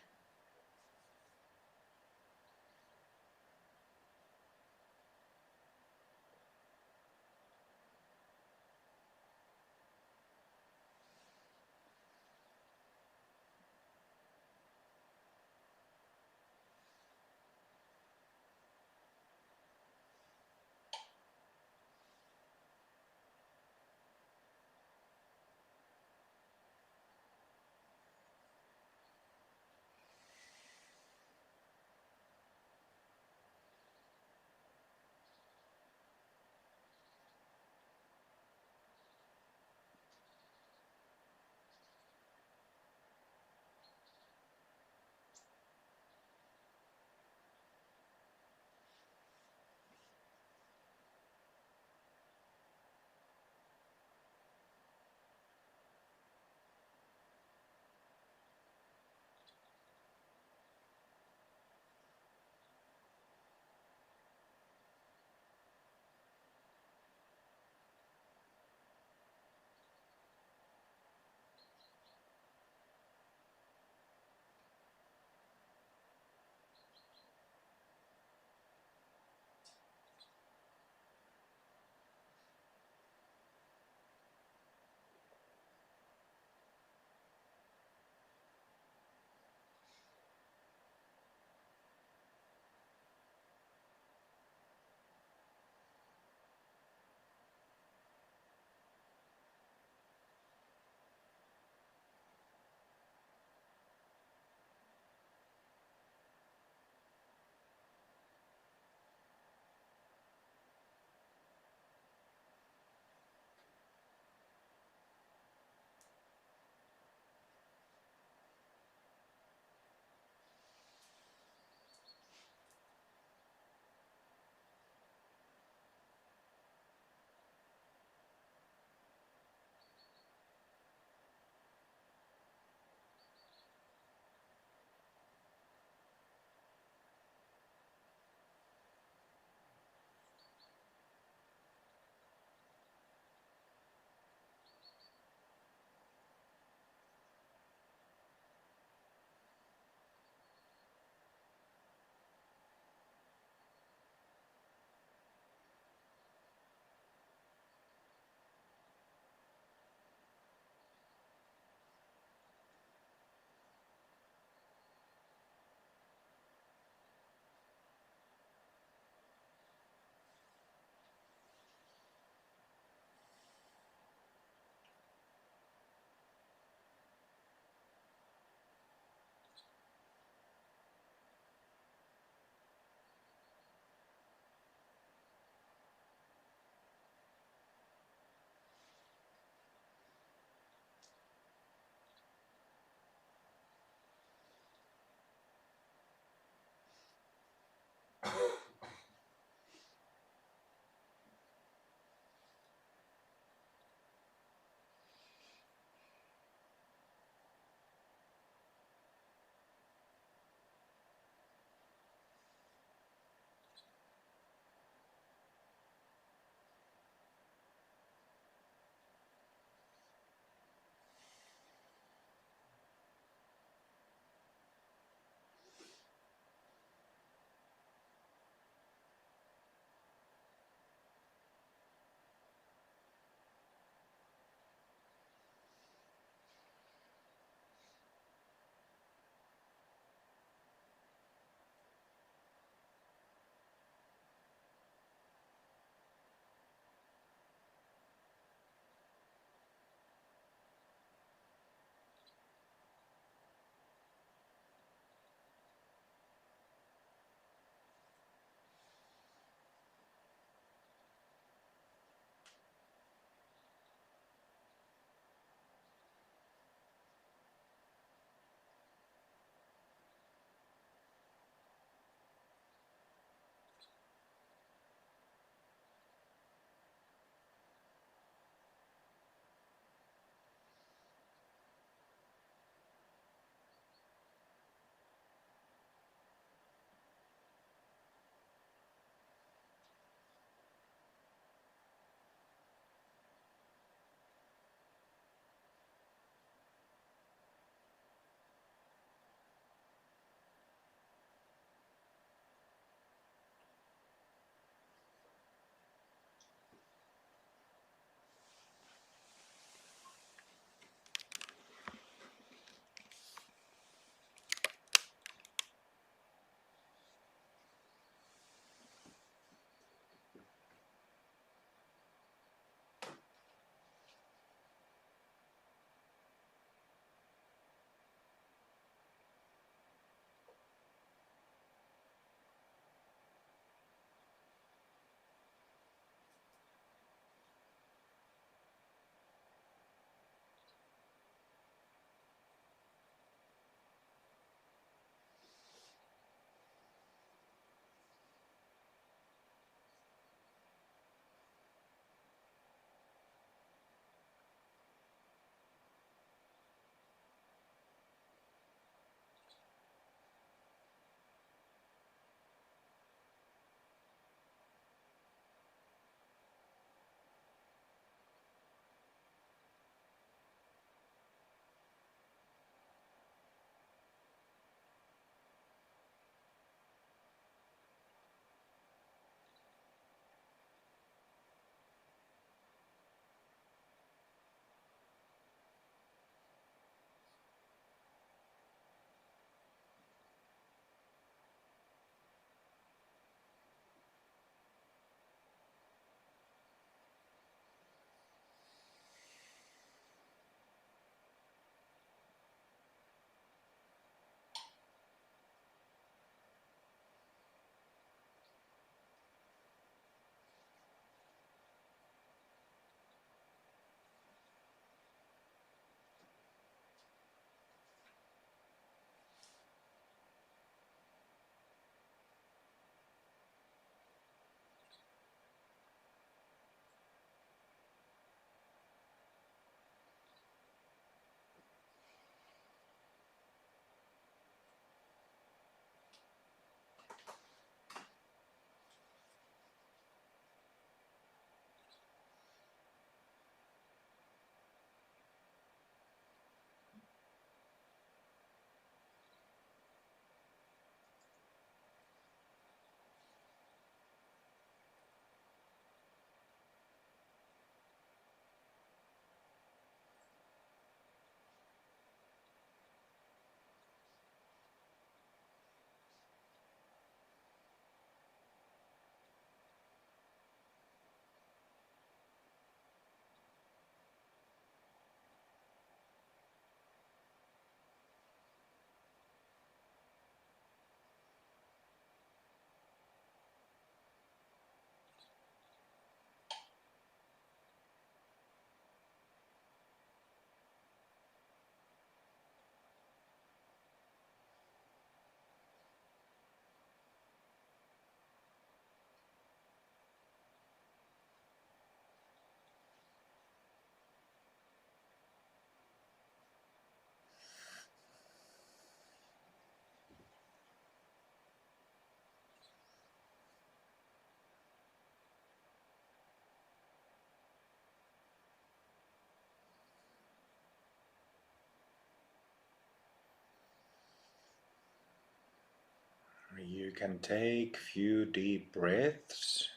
S1: you can take few deep breaths.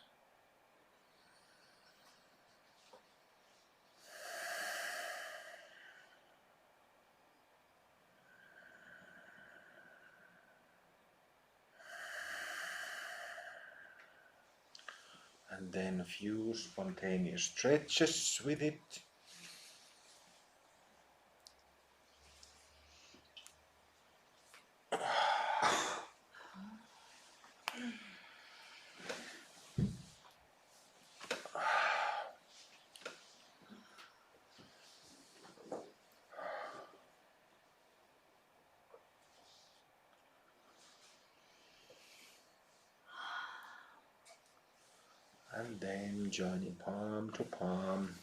S1: And then a few spontaneous stretches with it. And then joining palm to palm.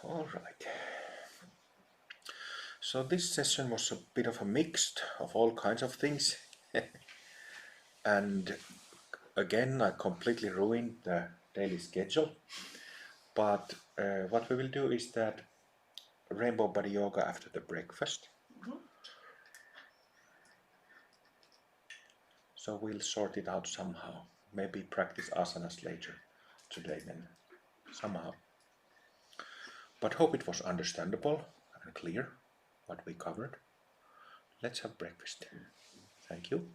S1: All right. So this session was a bit of a mixed of all kinds of things. And again, I completely ruined the daily schedule. But what we will do is that rainbow body yoga after the breakfast. So we'll sort it out somehow. Maybe practice asanas later today then, somehow. But hope it was understandable and clear what we covered. Let's have breakfast. Thank you.